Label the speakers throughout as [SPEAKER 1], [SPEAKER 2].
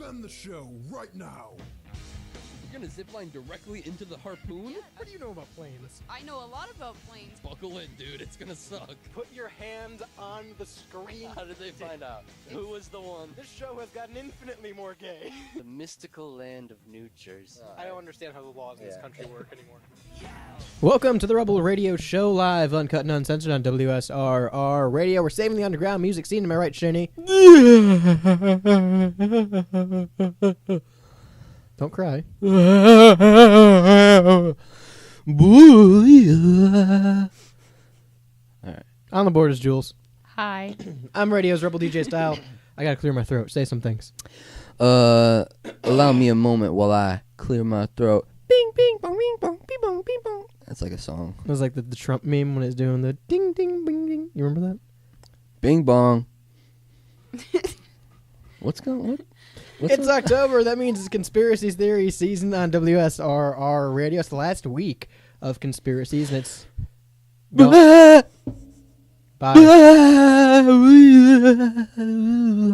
[SPEAKER 1] End the show right now.
[SPEAKER 2] You're gonna zipline directly into the harpoon?
[SPEAKER 3] What do you know about planes?
[SPEAKER 4] I know a lot about planes.
[SPEAKER 2] Buckle in, dude. It's gonna suck.
[SPEAKER 3] Put your hand on the screen.
[SPEAKER 2] How did they find out? Who was the one?
[SPEAKER 3] This show has gotten infinitely more gay.
[SPEAKER 2] The mystical land of New Jersey.
[SPEAKER 3] I don't understand how the laws in this country work anymore.
[SPEAKER 5] Welcome to the Rebel Radio Show, live, uncut, and uncensored on WSRR Radio. We're saving the underground music scene. Am I right, Shani? Don't cry. Alright. On the board is Jules.
[SPEAKER 4] Hi.
[SPEAKER 5] I'm Radio's Rebel DJ Style. I gotta clear my throat. Say some things.
[SPEAKER 2] Allow me a moment while I clear my throat.
[SPEAKER 5] Bing, bing, bong, bing, bong, bing, bong, bing, bong.
[SPEAKER 2] That's like a song.
[SPEAKER 5] It was like the Trump meme when it's doing the ding, ding, bing, ding. You remember that?
[SPEAKER 2] Bing bong. What's going on?
[SPEAKER 5] It's October. That means it's Conspiracy Theory season on WSRR Radio. It's the last week of conspiracies, and it's... Bye.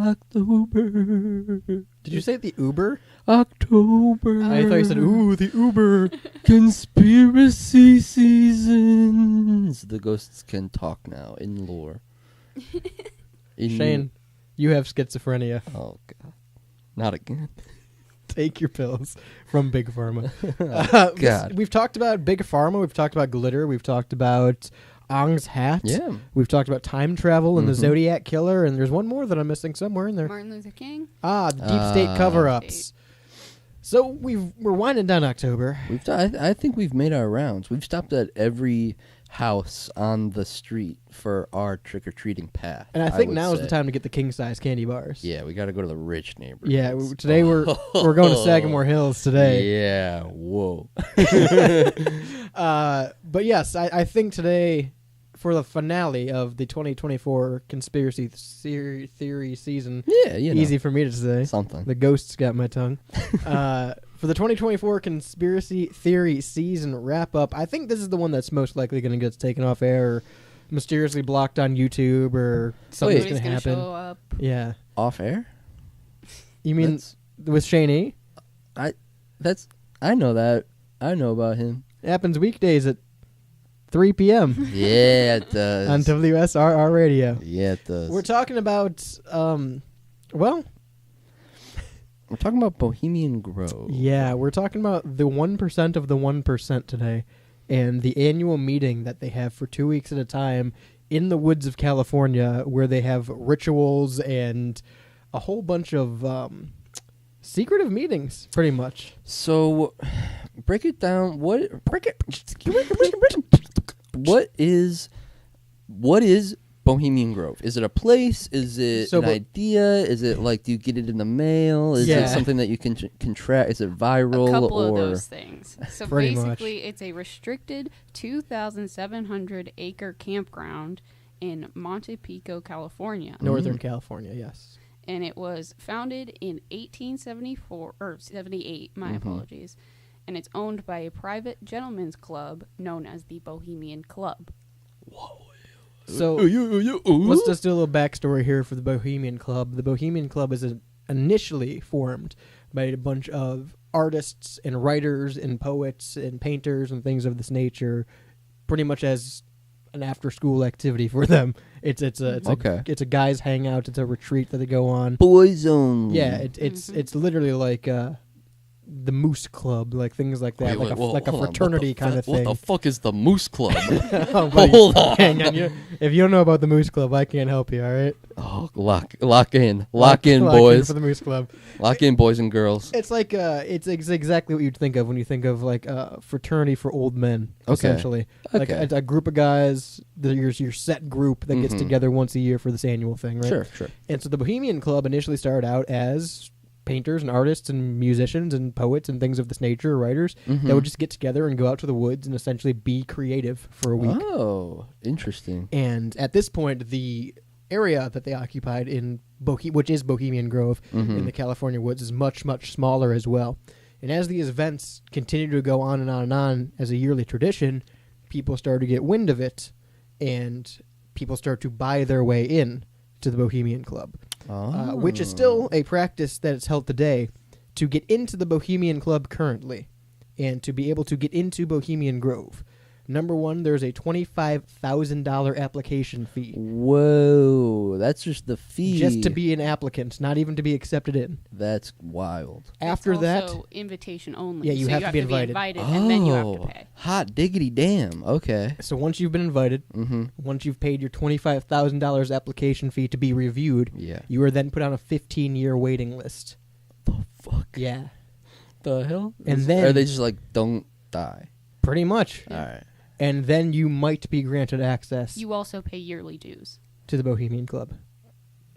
[SPEAKER 2] October.
[SPEAKER 5] Did you say the Uber?
[SPEAKER 2] October.
[SPEAKER 5] I thought you said, ooh, the Uber.
[SPEAKER 2] Conspiracy seasons. The ghosts can talk now in lore.
[SPEAKER 5] Shane, you have schizophrenia.
[SPEAKER 2] Oh, God. Not again.
[SPEAKER 5] Take your pills from Big Pharma.
[SPEAKER 2] God.
[SPEAKER 5] We've talked about Big Pharma. We've talked about glitter. We've talked about Ong's hat.
[SPEAKER 2] Yeah.
[SPEAKER 5] We've talked about time travel and the Zodiac Killer. And there's one more that I'm missing somewhere in there.
[SPEAKER 4] Martin Luther King.
[SPEAKER 5] The deep state cover-ups. So we're winding down October.
[SPEAKER 2] I think we've made our rounds. We've stopped at every house on the street for our trick-or-treating path.
[SPEAKER 5] And I think
[SPEAKER 2] would
[SPEAKER 5] now is
[SPEAKER 2] say.
[SPEAKER 5] the time to get the king-size candy bars.
[SPEAKER 2] Yeah, we got to go to the rich neighborhoods.
[SPEAKER 5] Yeah, today we're going to Sagamore Hills today.
[SPEAKER 2] Yeah, whoa.
[SPEAKER 5] But yes, I think today, for the finale of the 2024 Conspiracy Theory season,
[SPEAKER 2] Yeah, you know.
[SPEAKER 5] easy for me to say.
[SPEAKER 2] Something.
[SPEAKER 5] The ghosts got my tongue. For the 2024 Conspiracy Theory season wrap-up, I think this is the one that's most likely going to get taken off air or mysteriously blocked on YouTube or something's going to happen.
[SPEAKER 4] Show up.
[SPEAKER 5] Yeah.
[SPEAKER 2] Off air?
[SPEAKER 5] You mean with Shane E?
[SPEAKER 2] I know that. I know about him.
[SPEAKER 5] It happens weekdays at 3 p.m.
[SPEAKER 2] Yeah, it does.
[SPEAKER 5] on WSRR Radio.
[SPEAKER 2] Yeah, it does.
[SPEAKER 5] We're talking about,
[SPEAKER 2] We're talking about Bohemian Grove.
[SPEAKER 5] yeah, we're talking about the 1% of the 1% today and the annual meeting that they have for 2 weeks at a time in the woods of California where they have rituals and a whole bunch of secretive meetings, pretty much.
[SPEAKER 2] So, break it down. What is Bohemian Grove? Is it a place? Is it an idea? Is it like, do you get it in the mail? Is it something that you can contract? Is it viral?
[SPEAKER 4] A couple
[SPEAKER 2] or
[SPEAKER 4] of those things. So
[SPEAKER 5] Pretty
[SPEAKER 4] basically,
[SPEAKER 5] much.
[SPEAKER 4] it's a restricted 2,700 acre campground in Monte Pico, California.
[SPEAKER 5] Northern California, yes.
[SPEAKER 4] And it was founded in 1874 or 78. My apologies. And it's owned by a private gentleman's club known as the Bohemian Club.
[SPEAKER 5] So let's just do a little backstory here for the Bohemian Club. The Bohemian Club is initially formed by a bunch of artists and writers and poets and painters and things of this nature, pretty much as an after-school activity for them. It's a guys' hangout. It's a retreat that they go on.
[SPEAKER 2] Boys only.
[SPEAKER 5] Yeah, it's literally like the Moose Club, like things like that, like a fraternity kind of thing.
[SPEAKER 2] What the fuck is the Moose Club?
[SPEAKER 5] Oh, buddy,
[SPEAKER 2] Hold on.
[SPEAKER 5] hang on. If you don't know about the Moose Club, I can't help you. All right,
[SPEAKER 2] Lock in,
[SPEAKER 5] Lock in
[SPEAKER 2] boys.
[SPEAKER 5] for the Moose Club.
[SPEAKER 2] Lock in, boys and girls.
[SPEAKER 5] It's like it's exactly what you'd think of when you think of like a fraternity for old men, essentially. Like a group of guys, your set group that gets together once a year for this annual thing, right?
[SPEAKER 2] Sure.
[SPEAKER 5] And so the Bohemian Club initially started out as painters and artists and musicians and poets and things of this nature, writers, that would just get together and go out to the woods and essentially be creative for a week.
[SPEAKER 2] Oh, interesting.
[SPEAKER 5] And at this point, the area that they occupied in which is Bohemian Grove in the California woods, is much, much smaller as well. And as these events continue to go on and on and on as a yearly tradition, people start to get wind of it, and people start to buy their way in to the Bohemian Club. which is still a practice that is held today to get into the Bohemian Club currently and to be able to get into Bohemian Grove. Number one, there's a $25,000 application fee.
[SPEAKER 2] Whoa, that's just the fee.
[SPEAKER 5] Just to be an applicant, not even to be accepted in.
[SPEAKER 2] That's wild.
[SPEAKER 5] After
[SPEAKER 4] it's
[SPEAKER 5] that,
[SPEAKER 4] also invitation only.
[SPEAKER 5] Yeah, you
[SPEAKER 4] so
[SPEAKER 5] have to be invited.
[SPEAKER 4] and then you have to pay.
[SPEAKER 2] Hot diggity damn. Okay.
[SPEAKER 5] so once you've been invited, once you've paid your $25,000 application fee to be reviewed,
[SPEAKER 2] Yeah.
[SPEAKER 5] you are then put on a 15-year waiting list.
[SPEAKER 2] The fuck?
[SPEAKER 5] Yeah,
[SPEAKER 2] The hell?
[SPEAKER 5] And then-
[SPEAKER 2] Or they just like don't die.
[SPEAKER 5] pretty much.
[SPEAKER 2] All right.
[SPEAKER 5] And then you might be granted access
[SPEAKER 4] You also pay yearly dues.
[SPEAKER 5] to the Bohemian Club.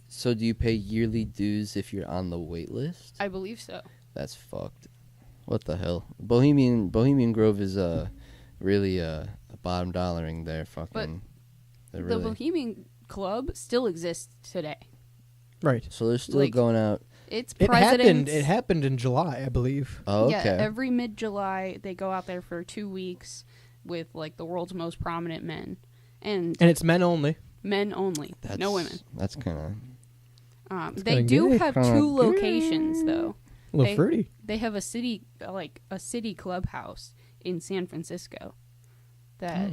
[SPEAKER 2] So do you pay yearly dues if you're on the wait list?
[SPEAKER 4] I believe so.
[SPEAKER 2] That's fucked. What the hell? Bohemian Grove is really a bottom dollaring there. Fucking.
[SPEAKER 4] The
[SPEAKER 2] Really.
[SPEAKER 4] Bohemian Club still exists today.
[SPEAKER 5] Right.
[SPEAKER 2] So they're still
[SPEAKER 4] like-
[SPEAKER 2] going out.
[SPEAKER 4] It's
[SPEAKER 5] It
[SPEAKER 4] presidents.
[SPEAKER 5] happened in July, I believe.
[SPEAKER 2] Oh, okay.
[SPEAKER 4] Yeah, every mid-July they go out there for 2 weeks with like the world's most prominent men and
[SPEAKER 5] And it's men only.
[SPEAKER 4] men only, no women.
[SPEAKER 2] That's kind of.
[SPEAKER 4] They
[SPEAKER 5] kinda
[SPEAKER 4] do
[SPEAKER 5] gay.
[SPEAKER 4] have
[SPEAKER 2] Kinda
[SPEAKER 4] two locations though.
[SPEAKER 5] A little
[SPEAKER 4] They-
[SPEAKER 5] fruity.
[SPEAKER 4] They have a city clubhouse in San Francisco. That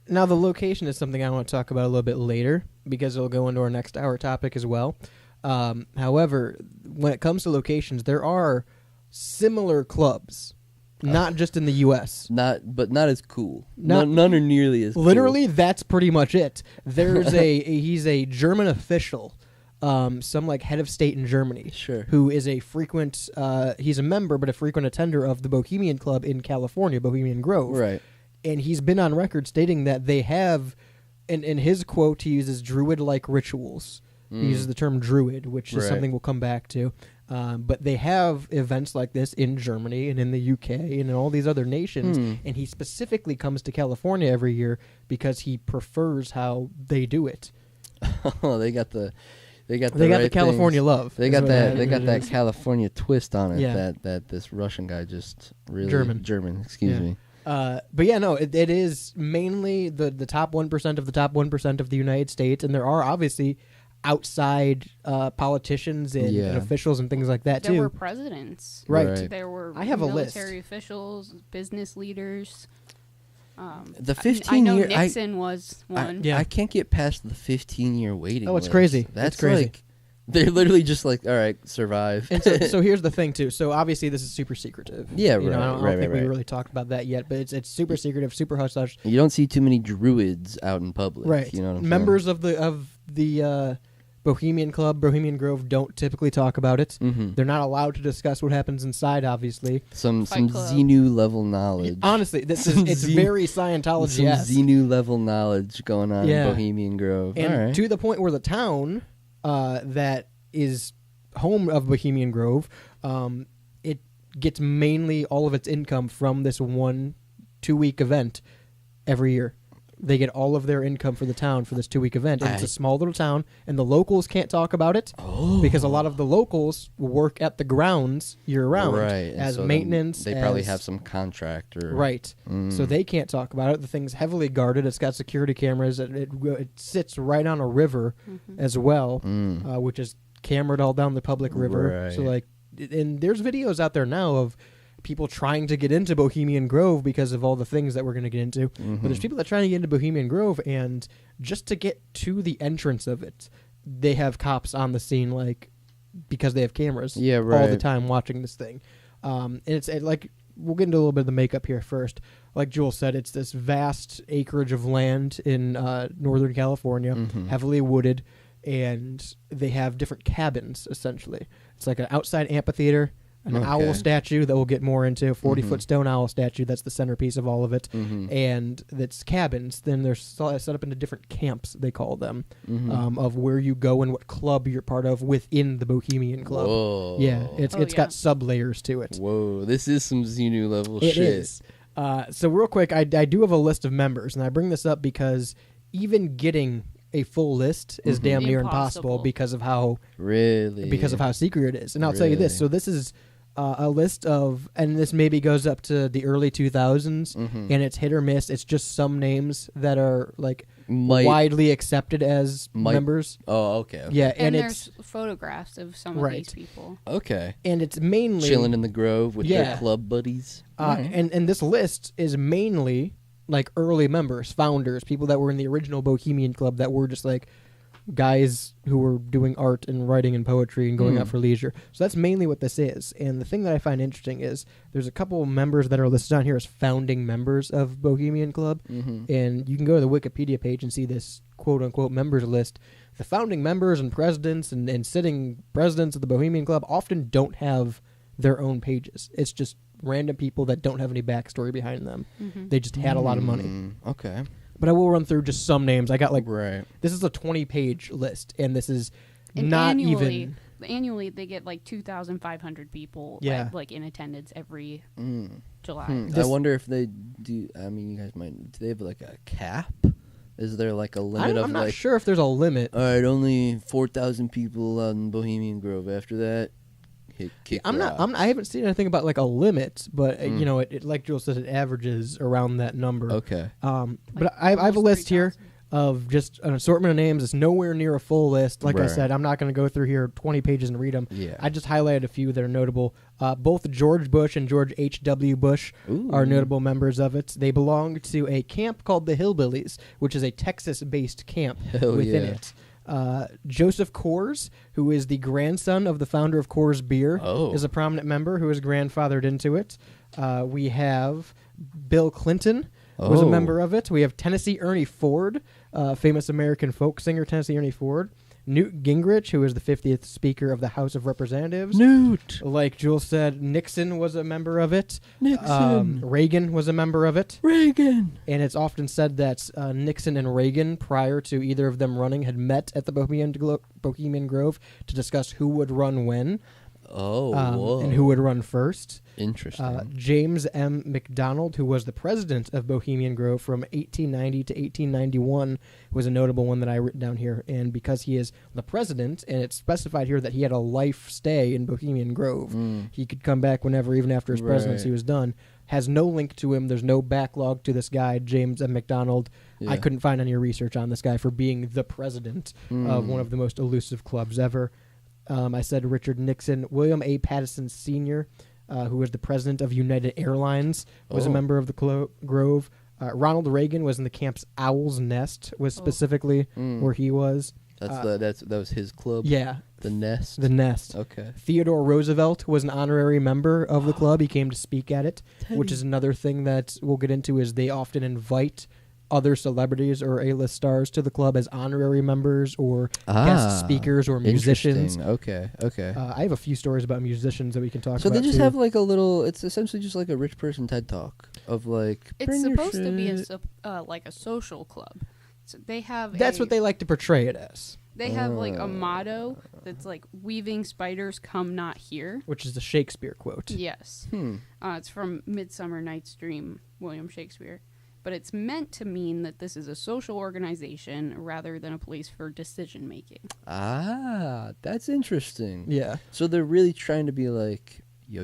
[SPEAKER 5] Now, the location is something I want to talk about a little bit later because it'll go into our next hour topic as well. However, when it comes to locations, there are similar clubs, not just in the U.S.
[SPEAKER 2] not as cool.
[SPEAKER 5] Not-
[SPEAKER 2] None are nearly as.
[SPEAKER 5] Literally, that's pretty much it. There's he's a German official, some like head of state in Germany,
[SPEAKER 2] Sure.
[SPEAKER 5] who is a frequent. He's a member, but a frequent attender of the Bohemian Club in California, Bohemian Grove.
[SPEAKER 2] Cool. Right.
[SPEAKER 5] And he's been on record stating that they have, in his quote, he uses druid-like rituals. He uses the term druid, which is
[SPEAKER 2] Right.
[SPEAKER 5] something we'll come back to. But they have events like this in Germany and in the UK and in all these other nations. And he specifically comes to California every year because he prefers how they do it.
[SPEAKER 2] Oh, they got the. They got
[SPEAKER 5] They got the
[SPEAKER 2] right
[SPEAKER 5] California
[SPEAKER 2] things.
[SPEAKER 5] love.
[SPEAKER 2] They
[SPEAKER 5] is
[SPEAKER 2] got
[SPEAKER 5] what
[SPEAKER 2] that.
[SPEAKER 5] it
[SPEAKER 2] They got that
[SPEAKER 5] is.
[SPEAKER 2] California twist on it.
[SPEAKER 5] Yeah.
[SPEAKER 2] That this Russian guy just really
[SPEAKER 5] German.
[SPEAKER 2] Excuse
[SPEAKER 5] Yeah.
[SPEAKER 2] me.
[SPEAKER 5] But yeah, no, it is mainly the top 1% of the top 1% of the United States, and there are obviously outside politicians and officials and things like that
[SPEAKER 4] there
[SPEAKER 5] too.
[SPEAKER 4] were presidents.
[SPEAKER 5] Right.
[SPEAKER 4] There were
[SPEAKER 5] I have a list.
[SPEAKER 4] military officials, business leaders.
[SPEAKER 2] The
[SPEAKER 4] I
[SPEAKER 2] 15-year.
[SPEAKER 4] know Nixon was one.
[SPEAKER 5] Yeah.
[SPEAKER 2] I can't get past the 15-year waiting.
[SPEAKER 5] Oh, it's
[SPEAKER 2] list.
[SPEAKER 5] crazy.
[SPEAKER 2] That's
[SPEAKER 5] It's crazy.
[SPEAKER 2] like they're literally just like, all right, survive.
[SPEAKER 5] And so here's the thing too. So obviously this is super secretive.
[SPEAKER 2] Yeah,
[SPEAKER 5] You know,
[SPEAKER 2] right,
[SPEAKER 5] I don't
[SPEAKER 2] right,
[SPEAKER 5] think we
[SPEAKER 2] right.
[SPEAKER 5] really talked about that yet, but it's super secretive, super hush hush.
[SPEAKER 2] You don't see too many druids out in public.
[SPEAKER 5] Right.
[SPEAKER 2] You know what I'm
[SPEAKER 5] Members of the Bohemian Club, Bohemian Grove, don't typically talk about it.
[SPEAKER 2] Mm-hmm.
[SPEAKER 5] They're not allowed to discuss what happens inside. Obviously,
[SPEAKER 2] Some
[SPEAKER 4] Fight Club.
[SPEAKER 2] Xenu level knowledge.
[SPEAKER 5] honestly, this is
[SPEAKER 2] Some
[SPEAKER 5] it's
[SPEAKER 2] Z-
[SPEAKER 5] very
[SPEAKER 2] Some
[SPEAKER 5] Scientology.
[SPEAKER 2] Xenu level knowledge going on
[SPEAKER 5] Yeah.
[SPEAKER 2] in Bohemian Grove.
[SPEAKER 5] And
[SPEAKER 2] all right.
[SPEAKER 5] to the point where the town that is home of Bohemian Grove, it gets mainly all of its income from this 1 2-week event every year. They get all of their income for the town for this 2-week event. And it's a small little town, and the locals can't talk about it because a lot of the locals work at the grounds year-round
[SPEAKER 2] Right. and
[SPEAKER 5] as
[SPEAKER 2] so then
[SPEAKER 5] maintenance.
[SPEAKER 2] They probably
[SPEAKER 5] as-
[SPEAKER 2] have some contract or
[SPEAKER 5] Right. So they can't talk about it. The thing's heavily guarded. It's got security cameras. It sits right on a river as well, which is cameraed all down the public river. So,
[SPEAKER 2] Right.
[SPEAKER 5] and there's videos out there now of people trying to get into Bohemian Grove because of all the things that we're going to get into. But there's people that are trying to get into Bohemian Grove, and just to get to the entrance of it, they have cops on the scene, like, because they have cameras
[SPEAKER 2] Yeah,
[SPEAKER 5] all the
[SPEAKER 2] right.
[SPEAKER 5] time watching this thing. And it's like, we'll get into a little bit of the makeup here first. Like Joel said, it's this vast acreage of land in Northern California, heavily wooded, and they have different cabins, essentially. It's like an outside amphitheater, an owl statue that we'll get more into, a 40-foot stone owl statue. That's the centerpiece of all of it. And that's cabins. Then they're set up into different camps, they call them, of where you go and what club you're part of within the Bohemian Club.
[SPEAKER 2] Whoa.
[SPEAKER 5] Yeah, it's got sub-layers to it.
[SPEAKER 2] Whoa, this is some Xenu level
[SPEAKER 5] It
[SPEAKER 2] shit.
[SPEAKER 5] is. So real quick, I do have a list of members, and I bring this up because even getting a full list is damn near impossible
[SPEAKER 4] Impossible.
[SPEAKER 5] because of how
[SPEAKER 2] Really?
[SPEAKER 5] secret it is. And I'll tell you this.
[SPEAKER 2] Really?
[SPEAKER 5] So this is a list of, and this maybe goes up to the early 2000s,
[SPEAKER 2] Mm-hmm.
[SPEAKER 5] and it's hit or miss. It's just some names that are like
[SPEAKER 2] Might.
[SPEAKER 5] widely accepted as
[SPEAKER 2] Might-
[SPEAKER 5] members.
[SPEAKER 2] Oh, okay.
[SPEAKER 5] Yeah,
[SPEAKER 4] And
[SPEAKER 5] and
[SPEAKER 4] there's
[SPEAKER 5] it's
[SPEAKER 4] photographs of some of
[SPEAKER 5] Right.
[SPEAKER 4] these people.
[SPEAKER 2] Okay.
[SPEAKER 5] and it's mainly
[SPEAKER 2] Chilling in the Grove with
[SPEAKER 5] Yeah.
[SPEAKER 2] their club buddies.
[SPEAKER 5] and this list is mainly like early members, founders, people that were in the original Bohemian Club that were just like guys who were doing art and writing and poetry and going out for leisure. So that's mainly what this is. And the thing that I find interesting is there's a couple of members that are listed on here as founding members of Bohemian Club. And you can go to the Wikipedia page and see this quote-unquote members list. The founding members and presidents and sitting presidents of the Bohemian Club often don't have their own pages. It's just random people that don't have any backstory behind them. They just had a lot of money.
[SPEAKER 2] Okay.
[SPEAKER 5] But I will run through just some names. I got like
[SPEAKER 2] Right.
[SPEAKER 5] this is a 20-page list, and this is
[SPEAKER 4] And
[SPEAKER 5] not
[SPEAKER 4] annually,
[SPEAKER 5] even.
[SPEAKER 4] Annually, they get like 2,500 people
[SPEAKER 5] Yeah.
[SPEAKER 4] like in attendance every July.
[SPEAKER 2] I
[SPEAKER 5] This-
[SPEAKER 2] wonder if they do. I mean, you guys might. Do they have like a cap? Is there like a limit of
[SPEAKER 5] I'm not
[SPEAKER 2] like?
[SPEAKER 5] sure if there's a limit.
[SPEAKER 2] All right, only 4,000 people on Bohemian Grove. After that, kick rocks.
[SPEAKER 5] I haven't seen anything about like a limit, but you know, it like Joel said, it averages around that number.
[SPEAKER 2] Okay.
[SPEAKER 5] But I have a
[SPEAKER 4] almost
[SPEAKER 5] list here
[SPEAKER 4] 3,000.
[SPEAKER 5] of just an assortment of names. It's nowhere near a full list. Like I
[SPEAKER 2] Right.
[SPEAKER 5] said, I'm not going to go through here 20 pages and read them.
[SPEAKER 2] Yeah.
[SPEAKER 5] I just highlighted a few that are notable. Both George Bush and George H.W. Bush are notable members of it. They belong to a camp called the Hillbillies, which is a Texas-based camp
[SPEAKER 2] Hell
[SPEAKER 5] within
[SPEAKER 2] yeah.
[SPEAKER 5] it. Joseph Coors, who is the grandson of the founder of Coors Beer,
[SPEAKER 2] Oh.
[SPEAKER 5] is a prominent member who is grandfathered into it. We have Bill Clinton, was a
[SPEAKER 2] Oh.
[SPEAKER 5] member of it. We have Tennessee Ernie Ford, famous American folk singer Tennessee Ernie Ford. Newt Gingrich, who is the 50th Speaker of the House of Representatives.
[SPEAKER 2] Newt.
[SPEAKER 5] Like Jules said, Nixon was a member of it.
[SPEAKER 2] Nixon.
[SPEAKER 5] Reagan was a member of it.
[SPEAKER 2] Reagan.
[SPEAKER 5] And it's often said that Nixon and Reagan, prior to either of them running, had met at the Bohemian Grove to discuss who would run when
[SPEAKER 2] Oh, whoa.
[SPEAKER 5] and who would run first.
[SPEAKER 2] Interesting.
[SPEAKER 5] James M. McDonald, who was the president of Bohemian Grove from 1890 to 1891, was a notable one that I written down here. And because he is the president, and it's specified here that he had a life stay in Bohemian Grove, he could come back whenever, even after his presidency
[SPEAKER 2] Right.
[SPEAKER 5] was done. Has no link to him. There's no backlog to this guy, James M. McDonald. I
[SPEAKER 2] Yeah.
[SPEAKER 5] couldn't find any research on this guy for being the president of one of the most elusive clubs ever. I said Richard Nixon. William A. Pattison Sr., who was the president of United Airlines, was a
[SPEAKER 2] Oh.
[SPEAKER 5] member of the Grove. Ronald Reagan was in the camp's Owl's Nest, was specifically where he was.
[SPEAKER 2] That was his club.
[SPEAKER 5] Yeah,
[SPEAKER 2] The Nest.
[SPEAKER 5] the Nest.
[SPEAKER 2] Okay.
[SPEAKER 5] Theodore Roosevelt was an honorary member of the club. He came to speak at it, which is another thing that we'll get into is they often invite other celebrities or A-list stars to the club as honorary members or guest speakers or musicians.
[SPEAKER 2] Interesting. Okay.
[SPEAKER 5] I have a few stories about musicians that we can talk
[SPEAKER 2] So
[SPEAKER 5] about.
[SPEAKER 2] they just
[SPEAKER 5] too.
[SPEAKER 2] have like a little. It's essentially just like a rich person TED talk of like.
[SPEAKER 4] It's
[SPEAKER 2] bring your
[SPEAKER 4] supposed to be
[SPEAKER 2] shit.
[SPEAKER 4] like a social club. So they have
[SPEAKER 5] That's what they like to portray it as,
[SPEAKER 4] they have like a motto that's like "Weaving spiders come not here."
[SPEAKER 5] which is the Shakespeare quote.
[SPEAKER 4] Yes, it's from *Midsummer Night's Dream*, William Shakespeare. But it's meant to mean that this is a social organization rather than a place for decision making.
[SPEAKER 2] That's interesting.
[SPEAKER 5] Yeah,
[SPEAKER 2] So they're really trying to be like, yo,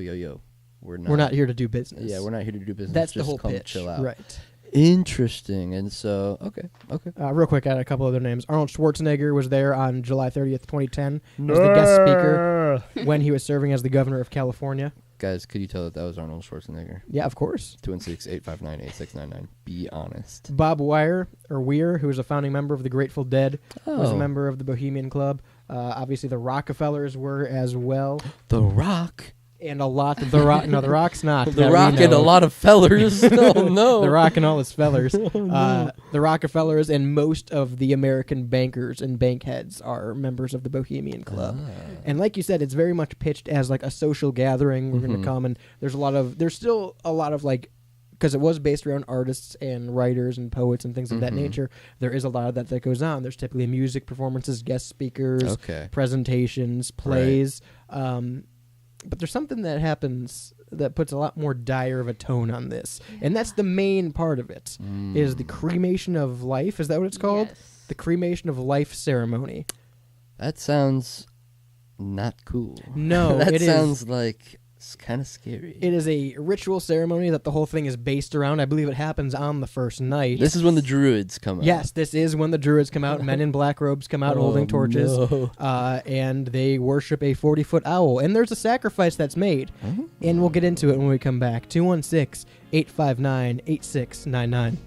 [SPEAKER 2] we're
[SPEAKER 5] we're not here to do business.
[SPEAKER 2] Yeah, we're not here to do business.
[SPEAKER 5] That's the
[SPEAKER 2] just
[SPEAKER 5] whole
[SPEAKER 2] come
[SPEAKER 5] pitch,
[SPEAKER 2] chill out.
[SPEAKER 5] right?
[SPEAKER 2] Interesting. And so, okay.
[SPEAKER 5] Real quick, I had a couple other names. Arnold Schwarzenegger was there on July 30th, 2010, as the guest speaker when he was serving as the governor of California.
[SPEAKER 2] Guys, could you tell that was Arnold Schwarzenegger?
[SPEAKER 5] Yeah, of course.
[SPEAKER 2] 216-859-8699. Be honest.
[SPEAKER 5] Bob Weir, who is a founding member of the Grateful Dead, was a
[SPEAKER 2] Oh.
[SPEAKER 5] member of the Bohemian Club. Obviously, the Rockefellers were as well,
[SPEAKER 2] The Rock.
[SPEAKER 5] and a lot. The Rock, no, the Rock's not.
[SPEAKER 2] The
[SPEAKER 5] that we
[SPEAKER 2] Rock and a
[SPEAKER 5] know.
[SPEAKER 2] lot of fellers. Oh, no.
[SPEAKER 5] The Rock and all his fellers. The Rockefellers and most of the American bankers and bankheads are members of the Bohemian Club. And like you said, it's very much pitched as like a social gathering. We're going to come and there's still a lot of like, because it was based around artists and writers and poets and things of that nature. There is a lot of that goes on. There's typically music performances, guest speakers,
[SPEAKER 2] Okay.
[SPEAKER 5] presentations, plays. But there's something that happens that puts a lot more dire of a tone on this. And that's the main part of it, is the cremation of life. Is that what it's called?
[SPEAKER 4] Yes.
[SPEAKER 5] The cremation of life ceremony.
[SPEAKER 2] That sounds not cool.
[SPEAKER 5] No,
[SPEAKER 2] that
[SPEAKER 5] it is.
[SPEAKER 2] sounds like It's kind of scary.
[SPEAKER 5] It is a ritual ceremony that the whole thing is based around. I believe it happens on the first night.
[SPEAKER 2] This is when the druids come out.
[SPEAKER 5] Yes, this is when the druids come out. Men in black robes come out holding torches.
[SPEAKER 2] No.
[SPEAKER 5] And they worship a 40-foot owl. And there's a sacrifice that's made. And we'll get into it when we come back. 216-859-8699.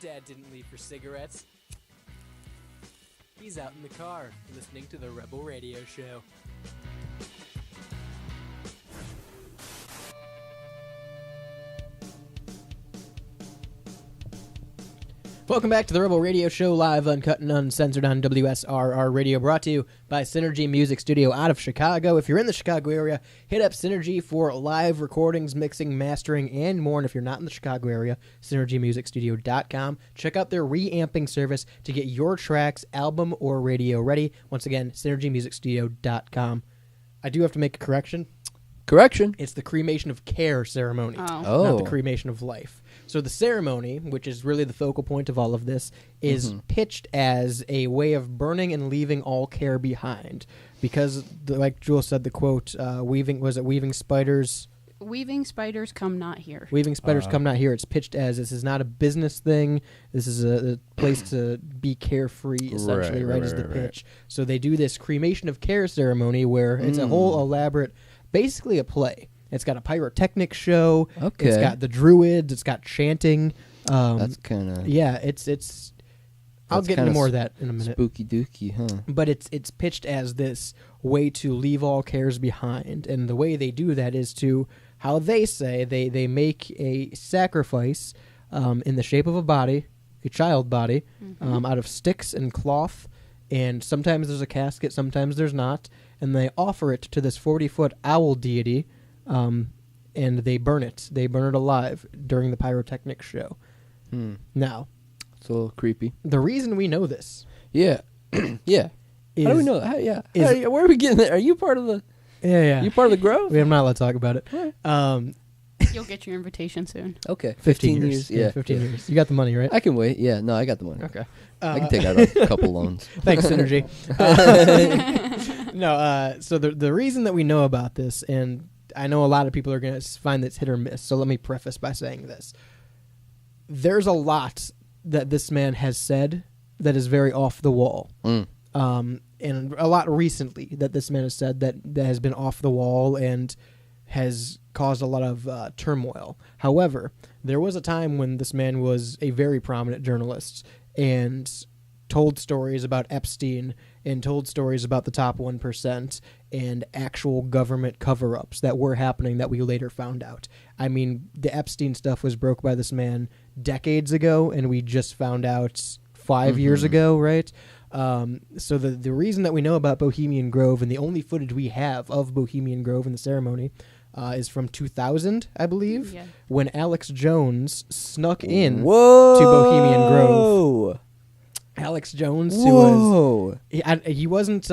[SPEAKER 6] Dad didn't leave for cigarettes. He's out in the car, listening to the Rebel Radio Show.
[SPEAKER 5] Welcome back to the Rebel Radio Show, live, uncut, and uncensored on WSRR Radio, brought to you by Synergy Music Studio out of Chicago. If you're in the Chicago area, hit up Synergy for live recordings, mixing, mastering, and more. And if you're not in the Chicago area, synergymusicstudio.com. Check out their reamping service to get your tracks, album, or radio ready. Once again, synergymusicstudio.com. I do have to make a correction.
[SPEAKER 2] Correction.
[SPEAKER 5] It's the cremation of care ceremony,
[SPEAKER 4] Oh.
[SPEAKER 5] not the cremation of life. So the ceremony, which is really the focal point of all of this, is pitched as a way of burning and leaving all care behind. Because, like Jules said, the quote, weaving spiders
[SPEAKER 4] Weaving Spiders Come Not Here.
[SPEAKER 5] Weaving Spiders Come Not Here. It's pitched as this is not a business thing. This is a place to be carefree, essentially, right is the pitch. So they do this cremation of care ceremony where it's a whole elaborate, basically a play. It's got a pyrotechnic show.
[SPEAKER 2] Okay.
[SPEAKER 5] It's got the druids. It's got chanting.
[SPEAKER 2] That's kind of
[SPEAKER 5] Yeah, it's. I'll get into more of that in a minute.
[SPEAKER 2] spooky dooky, huh?
[SPEAKER 5] But it's pitched as this way to leave all cares behind, and the way they do that is to how they say they make a sacrifice in the shape of a body, a child body, out of sticks and cloth, and sometimes there's a casket, sometimes there's not, and they offer it to this 40-foot owl deity, and they burn it. They burn it alive during the pyrotechnic show. Now,
[SPEAKER 2] It's a little creepy.
[SPEAKER 5] the reason we know this,
[SPEAKER 2] Yeah, yeah.
[SPEAKER 5] is
[SPEAKER 2] How do we know? Where are we getting there? Are you part of the?
[SPEAKER 5] Yeah.
[SPEAKER 2] You part of the Grove?
[SPEAKER 5] I'm not allowed to talk about it.
[SPEAKER 4] You'll get your invitation soon.
[SPEAKER 2] Okay,
[SPEAKER 5] 15 years.
[SPEAKER 2] Yeah,
[SPEAKER 5] 15 years. You got the money, right?
[SPEAKER 2] I can wait. Yeah, no, I got the money.
[SPEAKER 5] Okay.
[SPEAKER 2] I can take out a couple loans.
[SPEAKER 5] Thanks, Synergy. So the reason that we know about this, and I know a lot of people are going to find this hit or miss, so let me preface by saying this. There's a lot that this man has said that is very off the wall. And a lot recently that this man has said that has been off the wall and has caused a lot of turmoil. However, there was a time when this man was a very prominent journalist and told stories about Epstein and told stories about the top 1% and actual government cover-ups that were happening that we later found out. I mean, the Epstein stuff was broke by this man decades ago, and we just found out 5 years ago, right? So the reason that we know about Bohemian Grove and the only footage we have of Bohemian Grove in the ceremony is from 2000, I believe, when Alex Jones snuck in to Bohemian Grove. Alex Jones, who was he wasn't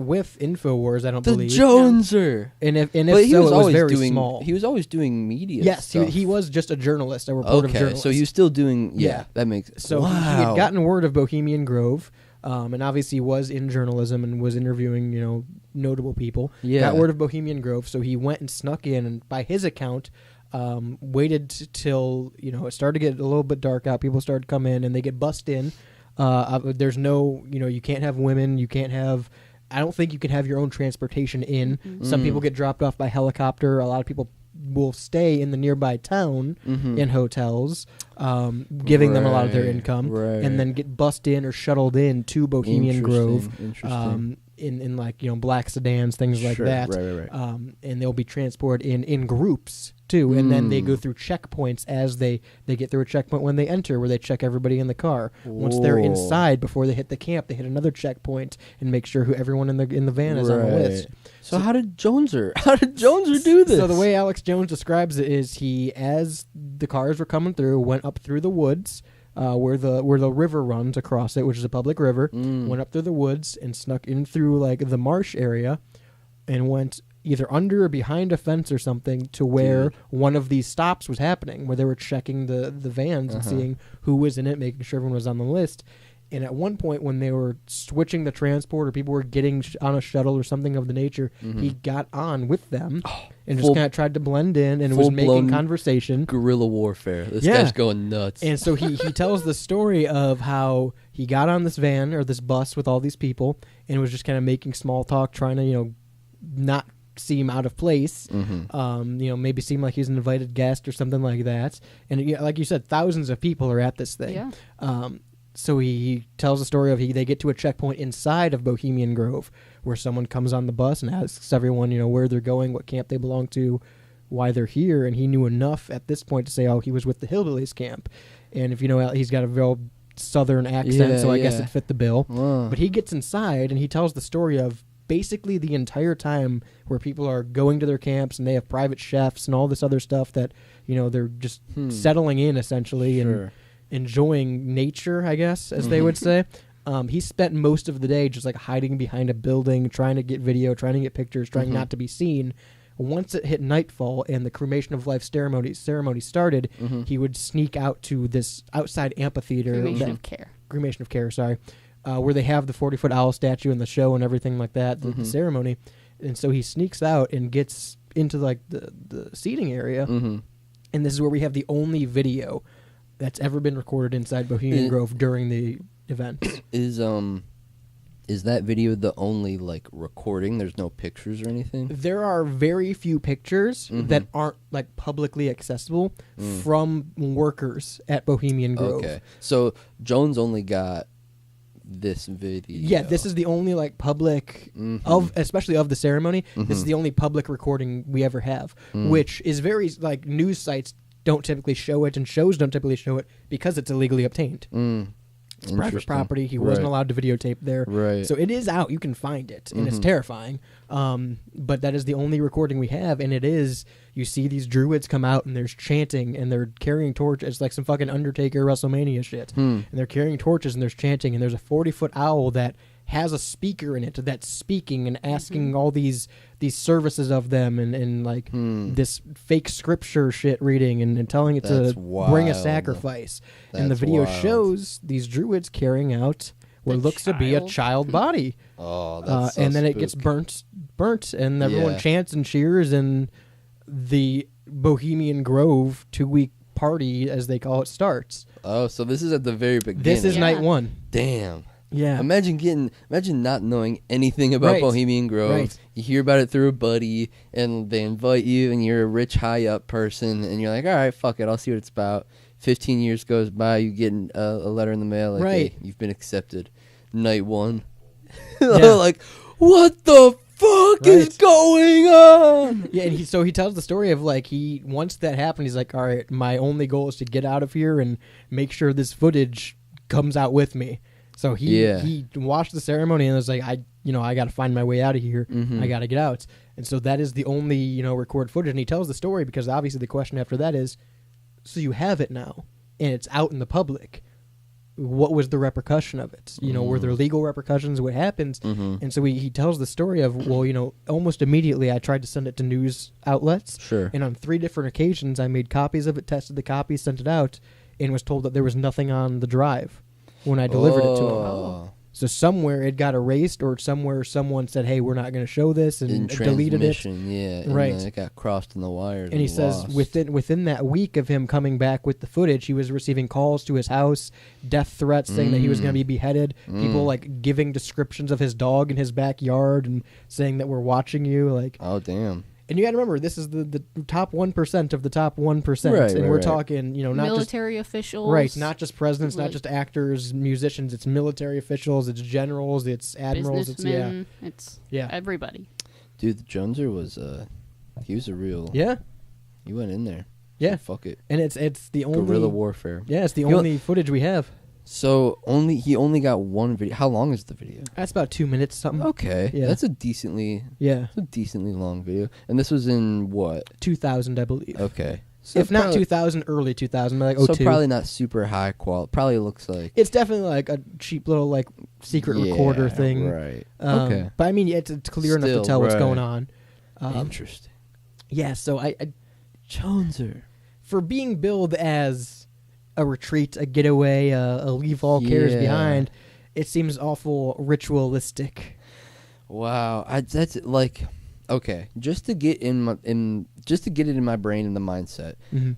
[SPEAKER 5] with InfoWars, I don't believe.
[SPEAKER 2] The Joneser,
[SPEAKER 5] and if
[SPEAKER 2] but
[SPEAKER 5] so, it was very small.
[SPEAKER 2] He was always doing media.
[SPEAKER 5] Yes,
[SPEAKER 2] stuff.
[SPEAKER 5] he was just a journalist, a reporter journalist.
[SPEAKER 2] So he was still doing.
[SPEAKER 5] Yeah.
[SPEAKER 2] That makes.
[SPEAKER 5] So he had gotten word of Bohemian Grove, and obviously was in journalism and was interviewing notable people.
[SPEAKER 2] Yeah.
[SPEAKER 5] Got word of Bohemian Grove, so he went and snuck in, and by his account, waited till it started to get a little bit dark out. People started to come in, and they get bussed in. There's no, you can't have women. You can't have. I don't think you can have your own transportation in. Some people get dropped off by helicopter. A lot of people will stay in the nearby town in hotels, giving them a lot of their income, and then get bussed in or shuttled in to Bohemian Grove. In black sedans, things like that. And they'll be transported in groups too, and then they go through checkpoints as they get through a checkpoint when they enter, where they check everybody in the car. Once they're inside, before they hit the camp, they hit another checkpoint and make sure everyone in the van is on the list.
[SPEAKER 2] So how did Joneser do this?
[SPEAKER 5] So the way Alex Jones describes it is he, as the cars were coming through, went up through the woods. Where the river runs across it, which is a public river, went up through the woods and snuck in through the marsh area, and went either under or behind a fence or something to where one of these stops was happening, where they were checking the vans and seeing who was in it, making sure everyone was on the list. And at one point, when they were switching the transport or people were getting on a shuttle or something of the nature, he got on with them and just kind of tried to blend in and was making conversation.
[SPEAKER 2] Guerrilla warfare. This guy's going nuts.
[SPEAKER 5] And so he tells the story of how he got on this van or this bus with all these people and was just kind of making small talk, trying to, not seem out of place, maybe seem like he's an invited guest or something like that. And like you said, thousands of people are at this thing.
[SPEAKER 4] Yeah.
[SPEAKER 5] So he tells the story of they get to a checkpoint inside of Bohemian Grove where someone comes on the bus and asks everyone, where they're going, what camp they belong to, why they're here. And he knew enough at this point to say, he was with the Hillbillies camp. And if he's got a real southern accent, so I guess it fit the bill. But he gets inside and he tells the story of basically the entire time where people are going to their camps and they have private chefs and all this other stuff that, they're just settling in essentially and enjoying nature, I guess, as they would say. He spent most of the day just hiding behind a building, trying to get video, trying to get pictures, trying not to be seen. Once it hit nightfall and the cremation of life ceremony started, he would sneak out to this outside amphitheater. Cremation of Care, sorry. Where they have the 40-foot owl statue and the show and everything like that, the ceremony. And so he sneaks out and gets into like the seating area.
[SPEAKER 2] Mm-hmm.
[SPEAKER 5] And this is where we have the only video that's ever been recorded inside Bohemian Grove during the event.
[SPEAKER 2] Is that video the only like recording? There's no pictures or anything?
[SPEAKER 5] There are very few pictures that aren't like publicly accessible from workers at Bohemian Grove.
[SPEAKER 2] Okay. So Jones only got this video.
[SPEAKER 5] Yeah, this is the only like public especially of the ceremony. This is the only public recording we ever have, which is very like news sites don't typically show it and shows don't typically show it because it's illegally obtained. It's private property. He wasn't allowed to videotape there.
[SPEAKER 2] Right.
[SPEAKER 5] So it is out. You can find it, and it's terrifying. But that is the only recording we have, and it is, you see these druids come out, and there's chanting, and they're carrying torches. It's like some fucking Undertaker WrestleMania shit. And they're carrying torches, and there's chanting, and there's a 40-foot owl that has a speaker in it that's speaking and asking all these services of them and like this fake scripture shit reading and telling it
[SPEAKER 2] That's
[SPEAKER 5] to bring a
[SPEAKER 2] wild.
[SPEAKER 5] sacrifice. And the
[SPEAKER 2] That's
[SPEAKER 5] video
[SPEAKER 2] wild.
[SPEAKER 5] shows these druids carrying out what looks to be a child body.
[SPEAKER 2] Oh, that's so
[SPEAKER 5] and then it gets
[SPEAKER 2] spook.
[SPEAKER 5] burnt, and everyone
[SPEAKER 2] Yeah.
[SPEAKER 5] chants and cheers, and the Bohemian Grove 2-week party, as they call it, starts.
[SPEAKER 2] Oh, so this is at the very beginning.
[SPEAKER 5] This is
[SPEAKER 4] Yeah.
[SPEAKER 5] night one.
[SPEAKER 2] Damn.
[SPEAKER 5] Yeah.
[SPEAKER 2] Imagine not knowing anything about
[SPEAKER 5] Right.
[SPEAKER 2] Bohemian Grove.
[SPEAKER 5] Right.
[SPEAKER 2] You hear about it through a buddy, and they invite you, and you're a rich, high-up person, and you're like, all right, fuck it, I'll see what it's about. 15 years goes by, you get a letter in the mail, like,
[SPEAKER 5] Right.
[SPEAKER 2] hey, you've been accepted. Night one.
[SPEAKER 5] Yeah.
[SPEAKER 2] Like, what the fuck is
[SPEAKER 5] Right.
[SPEAKER 2] going on?
[SPEAKER 5] Yeah, and so he tells the story of like once that happened, he's like, all right, my only goal is to get out of here and make sure this footage comes out with me. So he watched the ceremony and was like, I got to find my way out of here. I got to get out. And so that is the only record footage. And he tells the story because obviously the question after that is, so you have it now and it's out in the public. What was the repercussion of it? Were there legal repercussions? What happens? And so he tells the story of, well, almost immediately I tried to send it to news outlets.
[SPEAKER 2] Sure.
[SPEAKER 5] And on 3 different occasions, I made copies of it, tested the copies, sent it out, and was told that there was nothing on the drive when I delivered it to him.
[SPEAKER 2] Oh.
[SPEAKER 5] So somewhere it got erased, or somewhere someone said, hey, we're not going to show this, and
[SPEAKER 2] In
[SPEAKER 5] deleted it.
[SPEAKER 2] transmission, yeah. And
[SPEAKER 5] Right.
[SPEAKER 2] then it got crossed in the wires.
[SPEAKER 5] And he says
[SPEAKER 2] lost.
[SPEAKER 5] within that week of him coming back with the footage, he was receiving calls to his house, death threats saying that he was going to be beheaded, people like giving descriptions of his dog in his backyard and saying that we're watching you. Like,
[SPEAKER 2] Oh, damn.
[SPEAKER 5] and you got to remember, this is the top 1% of the top 1%,
[SPEAKER 2] Right,
[SPEAKER 5] and
[SPEAKER 2] right,
[SPEAKER 5] we're
[SPEAKER 2] right.
[SPEAKER 5] talking, not just
[SPEAKER 4] military officials.
[SPEAKER 5] right, not just presidents, not
[SPEAKER 4] like-
[SPEAKER 5] just actors, musicians. It's military officials, it's generals, it's admirals,
[SPEAKER 4] businessmen. It's
[SPEAKER 5] Yeah.
[SPEAKER 4] everybody.
[SPEAKER 2] Dude, the Joneser was he was a real.
[SPEAKER 5] yeah.
[SPEAKER 2] He went in there.
[SPEAKER 5] Yeah.
[SPEAKER 2] Said, fuck it.
[SPEAKER 5] And it's the only
[SPEAKER 2] Guerrilla warfare.
[SPEAKER 5] Yeah, it's the
[SPEAKER 2] know-
[SPEAKER 5] only footage we have.
[SPEAKER 2] So he only got one video. How long is the video?
[SPEAKER 5] That's about 2 minutes something.
[SPEAKER 2] Okay.
[SPEAKER 5] Yeah.
[SPEAKER 2] That's a decently long video. And this was in what?
[SPEAKER 5] 2000, I believe.
[SPEAKER 2] Okay. So
[SPEAKER 5] If not
[SPEAKER 2] probably-
[SPEAKER 5] 2000, early 2000, like
[SPEAKER 2] So
[SPEAKER 5] 02.
[SPEAKER 2] probably not super high quality. Probably looks like
[SPEAKER 5] It's definitely like a cheap little like secret recorder
[SPEAKER 2] Yeah,
[SPEAKER 5] thing.
[SPEAKER 2] Right.
[SPEAKER 5] Okay.
[SPEAKER 2] Okay.
[SPEAKER 5] But I mean, it's clear enough
[SPEAKER 2] Still,
[SPEAKER 5] to tell what's
[SPEAKER 2] right.
[SPEAKER 5] going on.
[SPEAKER 2] Interesting.
[SPEAKER 5] Yeah, so I
[SPEAKER 2] Joneser.
[SPEAKER 5] for being billed as a retreat, a getaway, a leave all cares
[SPEAKER 2] Yeah.
[SPEAKER 5] behind, it seems awful ritualistic.
[SPEAKER 2] Wow. That's like okay. Just to get just to get it in my brain and the mindset.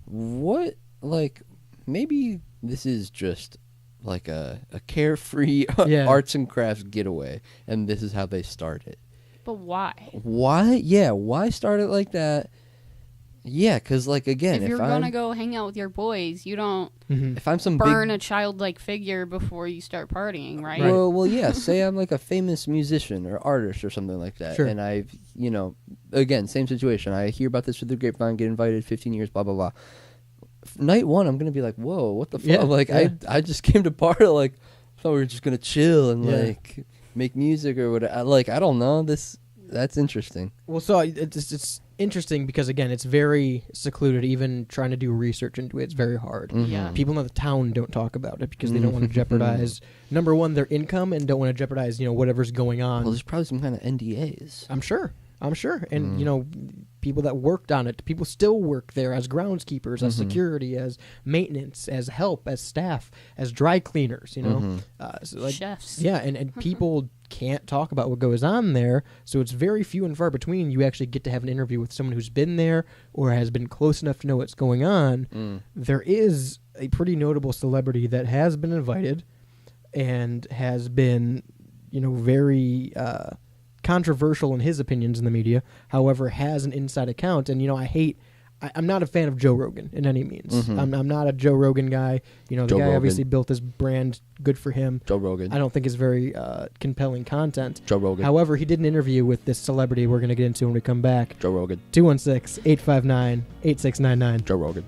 [SPEAKER 2] What like maybe this is just like a carefree
[SPEAKER 5] Yeah.
[SPEAKER 2] arts and crafts getaway, and this is how they started.
[SPEAKER 4] But why?
[SPEAKER 2] Why? Yeah, why start it like that? Yeah, because like again,
[SPEAKER 4] If you're
[SPEAKER 2] I'm
[SPEAKER 4] gonna go hang out with your boys, you don't
[SPEAKER 2] if I'm some
[SPEAKER 4] burn
[SPEAKER 2] big
[SPEAKER 4] a childlike figure before you start partying, right?
[SPEAKER 2] well, yeah. Say I'm like a famous musician or artist or something like that,
[SPEAKER 5] Sure.
[SPEAKER 2] and I've again same situation. I hear about this through the grapevine, get invited, 15 years, blah blah blah. Night one, I'm gonna be like, whoa, what the fuck?
[SPEAKER 5] Yeah,
[SPEAKER 2] Like
[SPEAKER 5] yeah.
[SPEAKER 2] I just came to party, like I thought we were just gonna chill and
[SPEAKER 5] Yeah.
[SPEAKER 2] like make music or whatever. Like I don't know. That's interesting.
[SPEAKER 5] Well, so it's interesting because again, it's very secluded. Even trying to do research into it, it's very hard.
[SPEAKER 4] Yeah.
[SPEAKER 5] People in the town don't talk about it because they don't want to jeopardize number one their income and don't want to jeopardize whatever's going on.
[SPEAKER 2] Well, there's probably some kind of NDAs.
[SPEAKER 5] I'm sure, and people that worked on it. People still work there as groundskeepers, as security, as maintenance, as help, as staff, as dry cleaners. You know, so
[SPEAKER 4] Chefs.
[SPEAKER 5] Yeah, and people can't talk about what goes on there, so it's very few and far between you actually get to have an interview with someone who's been there or has been close enough to know what's going on. There is a pretty notable celebrity that has been invited and has been, very controversial in his opinions in the media, however, has an inside account. And, I'm not a fan of Joe Rogan in any means. I'm not a Joe Rogan guy. The
[SPEAKER 2] Joe
[SPEAKER 5] guy
[SPEAKER 2] Rogan.
[SPEAKER 5] obviously built his brand. Good for him.
[SPEAKER 2] Joe Rogan.
[SPEAKER 5] I don't think it's very compelling content.
[SPEAKER 2] Joe Rogan.
[SPEAKER 5] However, he did an interview with this celebrity we're going to get into when we come back.
[SPEAKER 2] Joe Rogan.
[SPEAKER 5] 216-859-8699.
[SPEAKER 2] Joe Rogan.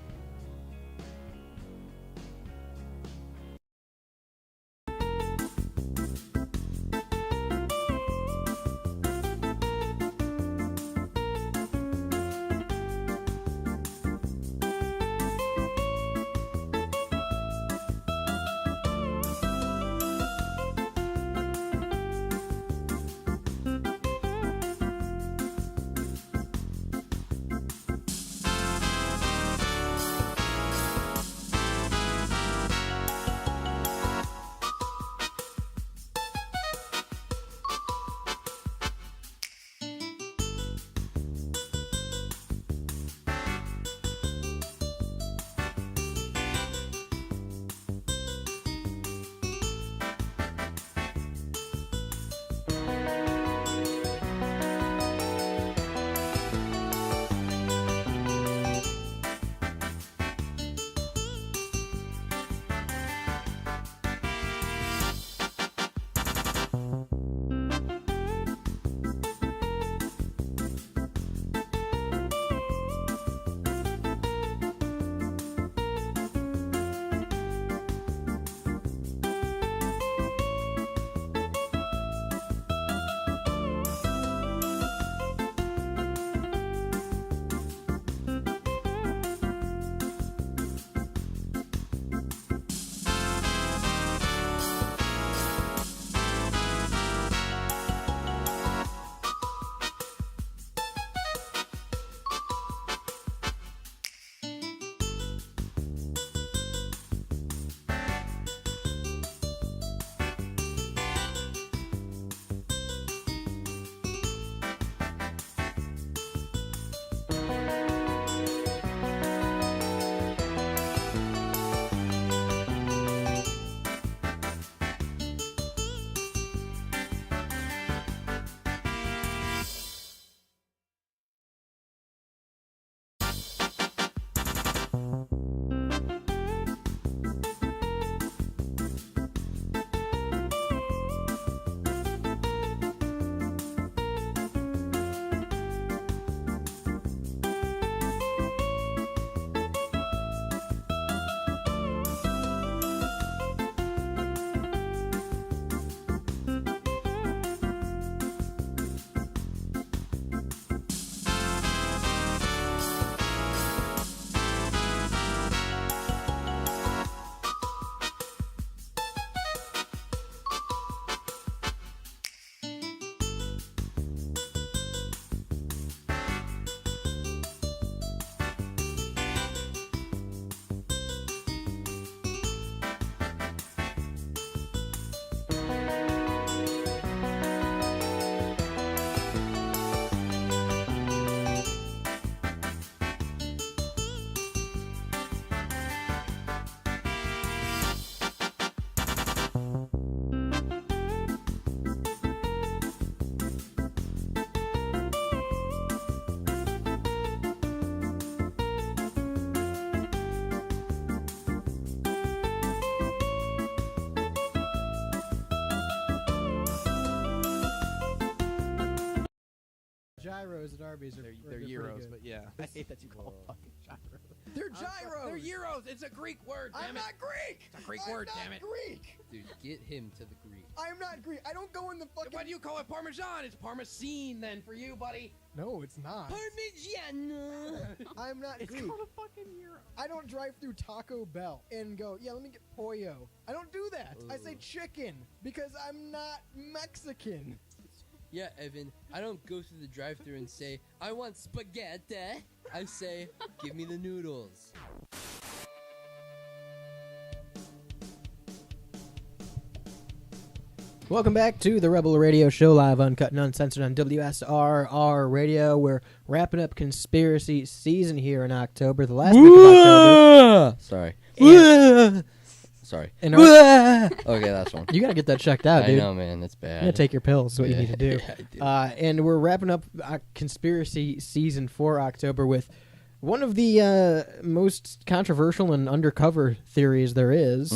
[SPEAKER 5] Gyros at Arby's are
[SPEAKER 7] They're
[SPEAKER 5] pretty
[SPEAKER 7] gyros,
[SPEAKER 5] good.
[SPEAKER 7] but yeah. I hate that you call them fucking gyros.
[SPEAKER 5] They're gyros.
[SPEAKER 7] They're gyros. It's a Greek word. Damn
[SPEAKER 5] I'm
[SPEAKER 7] it.
[SPEAKER 5] not Greek.
[SPEAKER 7] It's a Greek
[SPEAKER 5] I'm
[SPEAKER 7] word.
[SPEAKER 5] not
[SPEAKER 7] Damn it.
[SPEAKER 5] Greek.
[SPEAKER 2] Dude, get him to the Greek.
[SPEAKER 5] I'm not Greek. I don't go in the fucking.
[SPEAKER 7] Why do you call it Parmesan? It's Parmesan then for you, buddy.
[SPEAKER 5] No, it's not.
[SPEAKER 2] Parmigiano.
[SPEAKER 5] I'm not
[SPEAKER 7] It's
[SPEAKER 5] Greek.
[SPEAKER 7] called a fucking gyro.
[SPEAKER 5] I don't drive through Taco Bell and go, yeah, let me get pollo. I don't do that. I say chicken because I'm not Mexican.
[SPEAKER 2] Yeah, Evan, I don't go through the drive-thru and say, I want spaghetti. I say, give me the noodles.
[SPEAKER 5] Welcome back to the Rebel Radio Show, live, uncut, and uncensored on WSRR Radio. We're wrapping up conspiracy season here in October, the last week of October.
[SPEAKER 2] Sorry.
[SPEAKER 5] And-
[SPEAKER 2] Sorry.
[SPEAKER 5] And
[SPEAKER 2] Okay, that's one.
[SPEAKER 5] you gotta get that checked out,
[SPEAKER 2] I
[SPEAKER 5] dude.
[SPEAKER 2] know, man. It's bad.
[SPEAKER 5] You gotta take your pills. Is what you need to do.
[SPEAKER 2] Yeah, I do.
[SPEAKER 5] And we're wrapping up conspiracy season for October with one of the most controversial and undercover theories there is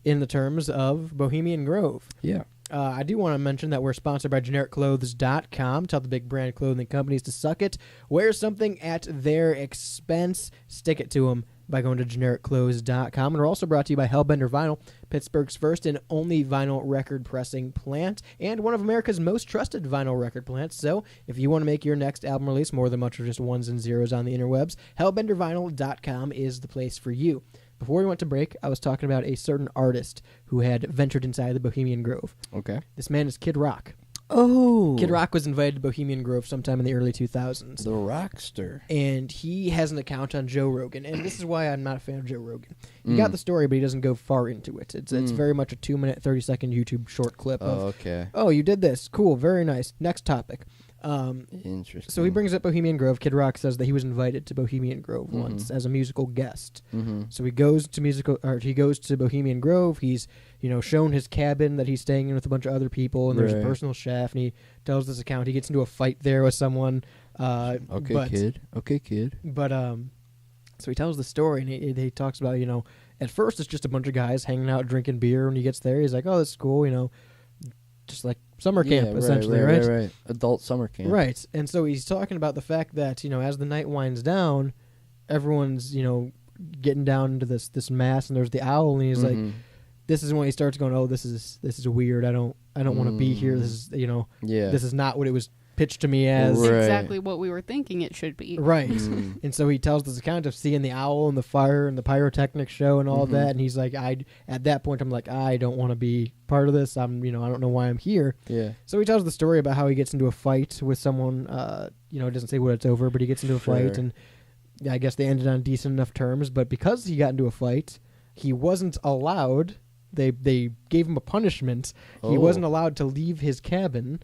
[SPEAKER 5] in the terms of Bohemian Grove.
[SPEAKER 2] Yeah.
[SPEAKER 5] I do want to mention that we're sponsored by GenericClothes.com. Tell the big brand clothing companies to suck it. Wear something at their expense. Stick it to them by going to GenericClothes.com. And we're also brought to you by Hellbender Vinyl, Pittsburgh's first and only vinyl record pressing plant, and one of America's most trusted vinyl record plants. So if you want to make your next album release more than much of just ones and zeros on the interwebs, HellbenderVinyl.com is the place for you. Before we went to break, I was talking about a certain artist who had ventured inside the Bohemian Grove.
[SPEAKER 2] Okay.
[SPEAKER 5] This man is Kid Rock.
[SPEAKER 2] Oh.
[SPEAKER 5] Kid Rock was invited to Bohemian Grove sometime in the early 2000s.
[SPEAKER 2] The Rockster.
[SPEAKER 5] And he has an account on Joe Rogan. And this is why I'm not a fan of Joe Rogan. He got the story, but he doesn't go far into it. It's very much a 2-minute, 30-second YouTube short clip of,
[SPEAKER 2] Okay.
[SPEAKER 5] oh, you did this. Cool. Very nice. Next topic.
[SPEAKER 2] Interesting.
[SPEAKER 5] So he brings up Bohemian Grove. Kid Rock says that he was invited to Bohemian Grove once as a musical guest. So he goes to Bohemian Grove. He's shown his cabin that he's staying in with a bunch of other people, and there's a
[SPEAKER 2] Right.
[SPEAKER 5] personal chef. And he tells this account. He gets into a fight there with someone.
[SPEAKER 2] Okay, kid.
[SPEAKER 5] But so he tells the story, and he talks about at first it's just a bunch of guys hanging out drinking beer. When he gets there, he's like, oh, this is cool, just like summer camp essentially, right?
[SPEAKER 2] Right. Adult summer camp.
[SPEAKER 5] Right. And so he's talking about the fact that, as the night winds down, everyone's, getting down into this mass, and there's the owl, and he's like, this is when he starts going, oh, this is weird. I don't want to be here. This is, this is not what it was pitched to me as.
[SPEAKER 2] Right.
[SPEAKER 4] Exactly what we were thinking it should be.
[SPEAKER 5] Right. And so he tells this account of seeing the owl and the fire and the pyrotechnics show and all of that. And he's like, at that point, I'm like, I don't want to be part of this. I don't know why I'm here.
[SPEAKER 2] Yeah.
[SPEAKER 5] So he tells the story about how he gets into a fight with someone, doesn't say what it's over, but he gets into a fight, and I guess they ended on decent enough terms. But because he got into a fight, he wasn't allowed. They gave him a punishment. He wasn't allowed to leave his cabin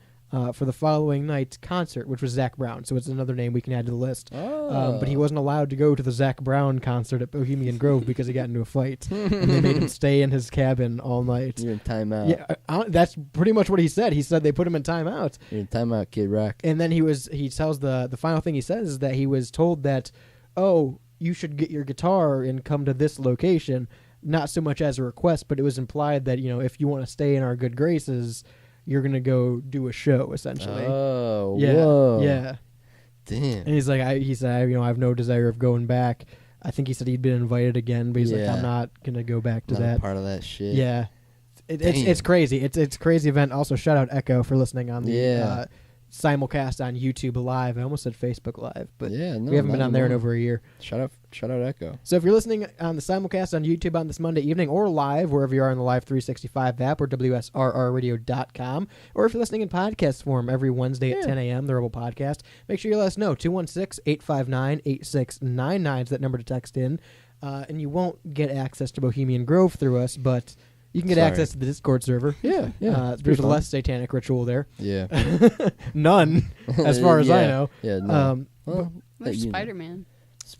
[SPEAKER 5] for the following night's concert, which was Zach Brown. So it's another name we can add to the list. But he wasn't allowed to go to the Zach Brown concert at Bohemian Grove because he got into a fight. And they made him stay in his cabin all night.
[SPEAKER 2] You're in timeout.
[SPEAKER 5] Yeah, that's pretty much what he said. He said they put him in timeout.
[SPEAKER 2] You're in timeout, Kid Rock.
[SPEAKER 5] And then he tells the final thing he says is that he was told that, oh, you should get your guitar and come to this location. Not so much as a request, but it was implied that, if you want to stay in our good graces, you're going to go do a show, essentially.
[SPEAKER 2] Oh,
[SPEAKER 5] yeah,
[SPEAKER 2] whoa.
[SPEAKER 5] yeah.
[SPEAKER 2] Damn.
[SPEAKER 5] And he's like, I have no desire of going back. I think he said he'd been invited again, but he's like, I'm not going to go back to
[SPEAKER 2] Not
[SPEAKER 5] that.
[SPEAKER 2] a part of that shit.
[SPEAKER 5] Yeah. It's crazy. It's a crazy event. Also, shout out Echo for listening on the simulcast on YouTube Live. I almost said Facebook Live, but we haven't been on there in over a year.
[SPEAKER 2] Shout out Echo.
[SPEAKER 5] So if you're listening on the simulcast on YouTube on this Monday evening, or live wherever you are on the Live 365 app or WSRRradio.com, or if you're listening in podcast form every Wednesday at 10 a.m., the Rebel Podcast, make sure you let us know. 216-859-8699 is that number to text in. And you won't get access to Bohemian Grove through us, but you can get access to the Discord server.
[SPEAKER 2] Yeah.
[SPEAKER 5] There's a less satanic ritual there.
[SPEAKER 2] Yeah.
[SPEAKER 5] None, as far as I know.
[SPEAKER 2] Yeah, no.
[SPEAKER 4] There's Spider-Man.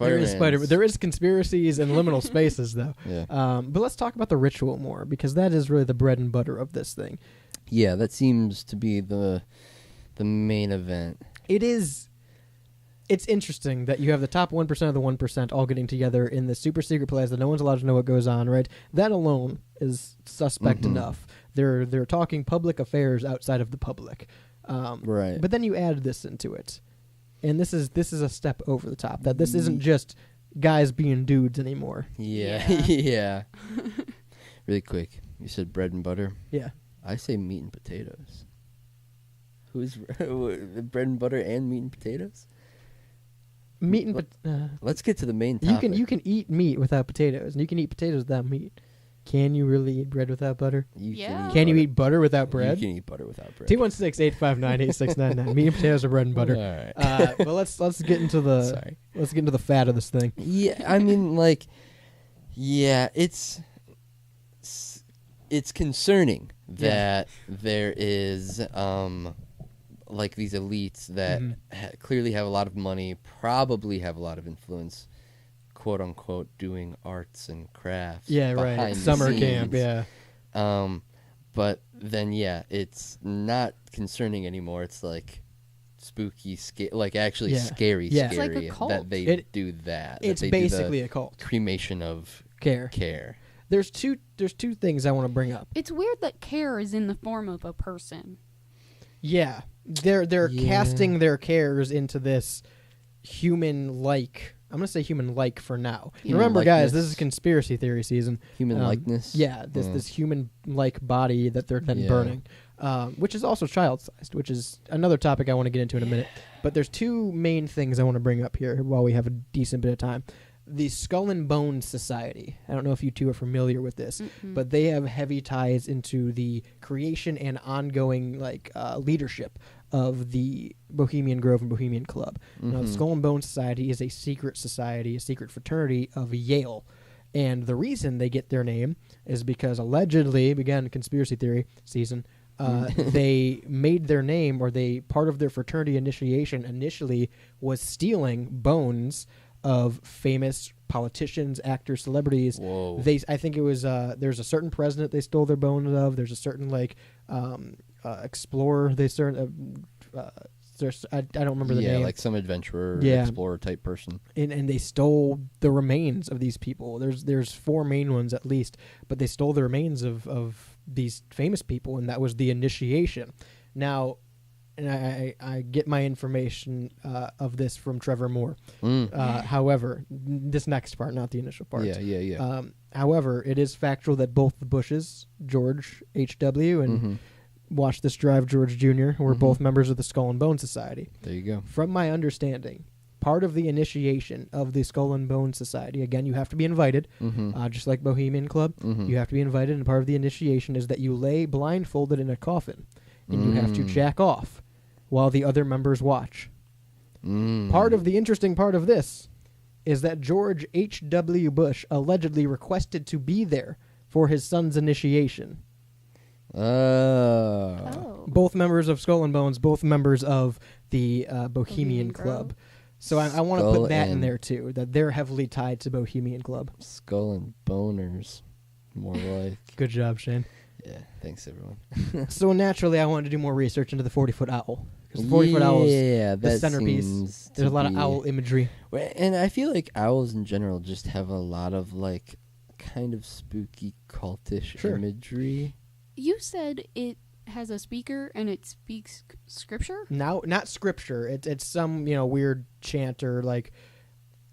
[SPEAKER 5] There is conspiracies and liminal spaces, though.
[SPEAKER 2] Yeah.
[SPEAKER 5] But let's talk about the ritual more, because that is really the bread and butter of this thing.
[SPEAKER 2] Yeah, that seems to be the main event.
[SPEAKER 5] It is. It's interesting that you have the top 1% of the 1% all getting together in this super secret place that no one's allowed to know what goes on, right? That alone is suspect enough. They're talking public affairs outside of the public.
[SPEAKER 2] Right.
[SPEAKER 5] But then you add this into it. And this is a step over the top. That this isn't just guys being dudes anymore.
[SPEAKER 2] Yeah.
[SPEAKER 4] Yeah.
[SPEAKER 2] Yeah. Really quick. You said bread and butter.
[SPEAKER 5] Yeah.
[SPEAKER 2] I say meat and potatoes. Who's bread and butter and meat and potatoes?
[SPEAKER 5] Meat and
[SPEAKER 2] Let's get to the main topic.
[SPEAKER 5] you can eat meat without potatoes, and you can eat potatoes without meat. Can you really eat bread without butter?
[SPEAKER 4] Yeah.
[SPEAKER 5] Can you
[SPEAKER 2] butter-
[SPEAKER 5] eat butter without bread?
[SPEAKER 2] You can eat butter without bread.
[SPEAKER 5] 216-859-8699. Meat and potatoes are bread and butter.
[SPEAKER 2] All right.
[SPEAKER 5] But let's get into the
[SPEAKER 2] Sorry.
[SPEAKER 5] let's get into the fat of this thing.
[SPEAKER 2] Yeah, I mean, like, yeah, it's concerning that there is like these elites that
[SPEAKER 5] Mhm.
[SPEAKER 2] clearly have a lot of money, probably have a lot of influence, quote unquote, doing arts and crafts.
[SPEAKER 5] Yeah, right.
[SPEAKER 2] behind the
[SPEAKER 5] Summer
[SPEAKER 2] scenes.
[SPEAKER 5] camp. Yeah.
[SPEAKER 2] But then, yeah, it's not concerning anymore. It's like spooky, like actually
[SPEAKER 5] Yeah.
[SPEAKER 2] scary,
[SPEAKER 5] Yeah.
[SPEAKER 4] It's like a
[SPEAKER 2] scary
[SPEAKER 4] cult.
[SPEAKER 2] that they
[SPEAKER 5] It-
[SPEAKER 2] do that.
[SPEAKER 5] It's
[SPEAKER 2] that they do the
[SPEAKER 5] basically a cult.
[SPEAKER 2] cremation of
[SPEAKER 5] Care.
[SPEAKER 2] care.
[SPEAKER 5] There's two things I want to bring up.
[SPEAKER 4] It's weird that care is in the form of a person.
[SPEAKER 5] Yeah, they're
[SPEAKER 2] Yeah.
[SPEAKER 5] casting their cares into this human-like. I'm gonna say human-like for now.
[SPEAKER 2] Human
[SPEAKER 5] Remember, guys, this
[SPEAKER 2] likeness.
[SPEAKER 5] is conspiracy theory season.
[SPEAKER 2] Human
[SPEAKER 5] Um,
[SPEAKER 2] likeness.
[SPEAKER 5] Yeah, this human-like body that they're then
[SPEAKER 2] Yeah.
[SPEAKER 5] burning, which is also child-sized, which is another topic I want to get into in a minute. But there's two main things I want to bring up here while we have a decent bit of time. The Skull and Bones Society. I don't know if you two are familiar with this, but they have heavy ties into the creation and ongoing leadership of the Bohemian Grove and Bohemian Club. Now, the
[SPEAKER 2] Mhm.
[SPEAKER 5] Skull and Bones Society is a secret society, a secret fraternity of Yale. And the reason they get their name is because allegedly, again, conspiracy theory season, they made their name, or part of their fraternity initiation initially was stealing bones of famous politicians, actors, celebrities.
[SPEAKER 2] Whoa.
[SPEAKER 5] I think it was there's a certain president they stole their bones of. There's a certain explorer they I don't remember the name.
[SPEAKER 2] like some adventurer,
[SPEAKER 5] Yeah.
[SPEAKER 2] explorer type person.
[SPEAKER 5] and they stole the remains of these people. There's four main ones at least, but they stole the remains of these famous people, and that was the initiation. Now, and I get my information of this from Trevor Moore. However, this next part, not the initial part.
[SPEAKER 2] Yeah.
[SPEAKER 5] However, it is factual that both the Bushes, George H.W. and
[SPEAKER 2] Mhm.
[SPEAKER 5] Watch This Drive George Jr., were
[SPEAKER 2] Mhm.
[SPEAKER 5] both members of the Skull and Bone Society.
[SPEAKER 2] There you go.
[SPEAKER 5] From my understanding, part of the initiation of the Skull and Bone Society, again, you have to be invited,
[SPEAKER 2] Mm-hmm.
[SPEAKER 5] just like Bohemian Club.
[SPEAKER 2] Mhm.
[SPEAKER 5] You have to be invited, and part of the initiation is that you lay blindfolded in a coffin, and you have to
[SPEAKER 2] Mm.
[SPEAKER 5] jack off while the other members watch.
[SPEAKER 2] Mm.
[SPEAKER 5] Part of the interesting part of this is that George H.W. Bush allegedly requested to be there for his son's initiation.
[SPEAKER 4] Oh.
[SPEAKER 5] Both members of Skull and Bones, both members of the Bohemian
[SPEAKER 4] Bohemian
[SPEAKER 5] Club.
[SPEAKER 4] Grove.
[SPEAKER 5] So I want to
[SPEAKER 2] Skull
[SPEAKER 5] put that in
[SPEAKER 2] and-
[SPEAKER 5] there too, that they're heavily tied to Bohemian Club.
[SPEAKER 2] Skull and boners, more like.
[SPEAKER 5] Good job, Shane.
[SPEAKER 2] Yeah. Thanks, everyone.
[SPEAKER 5] So naturally, I wanted to do more research into the 40-foot owl. Because the 40-foot owl is
[SPEAKER 2] Yeah,
[SPEAKER 5] the
[SPEAKER 2] that
[SPEAKER 5] centerpiece.
[SPEAKER 2] seems
[SPEAKER 5] There's a
[SPEAKER 2] to
[SPEAKER 5] lot of
[SPEAKER 2] be-
[SPEAKER 5] owl imagery.
[SPEAKER 2] And I feel like owls in general just have a lot of like kind of spooky cultish
[SPEAKER 5] Sure.
[SPEAKER 2] imagery.
[SPEAKER 4] You said it has a speaker and it speaks scripture?
[SPEAKER 5] Now, not scripture. It's some weird chant or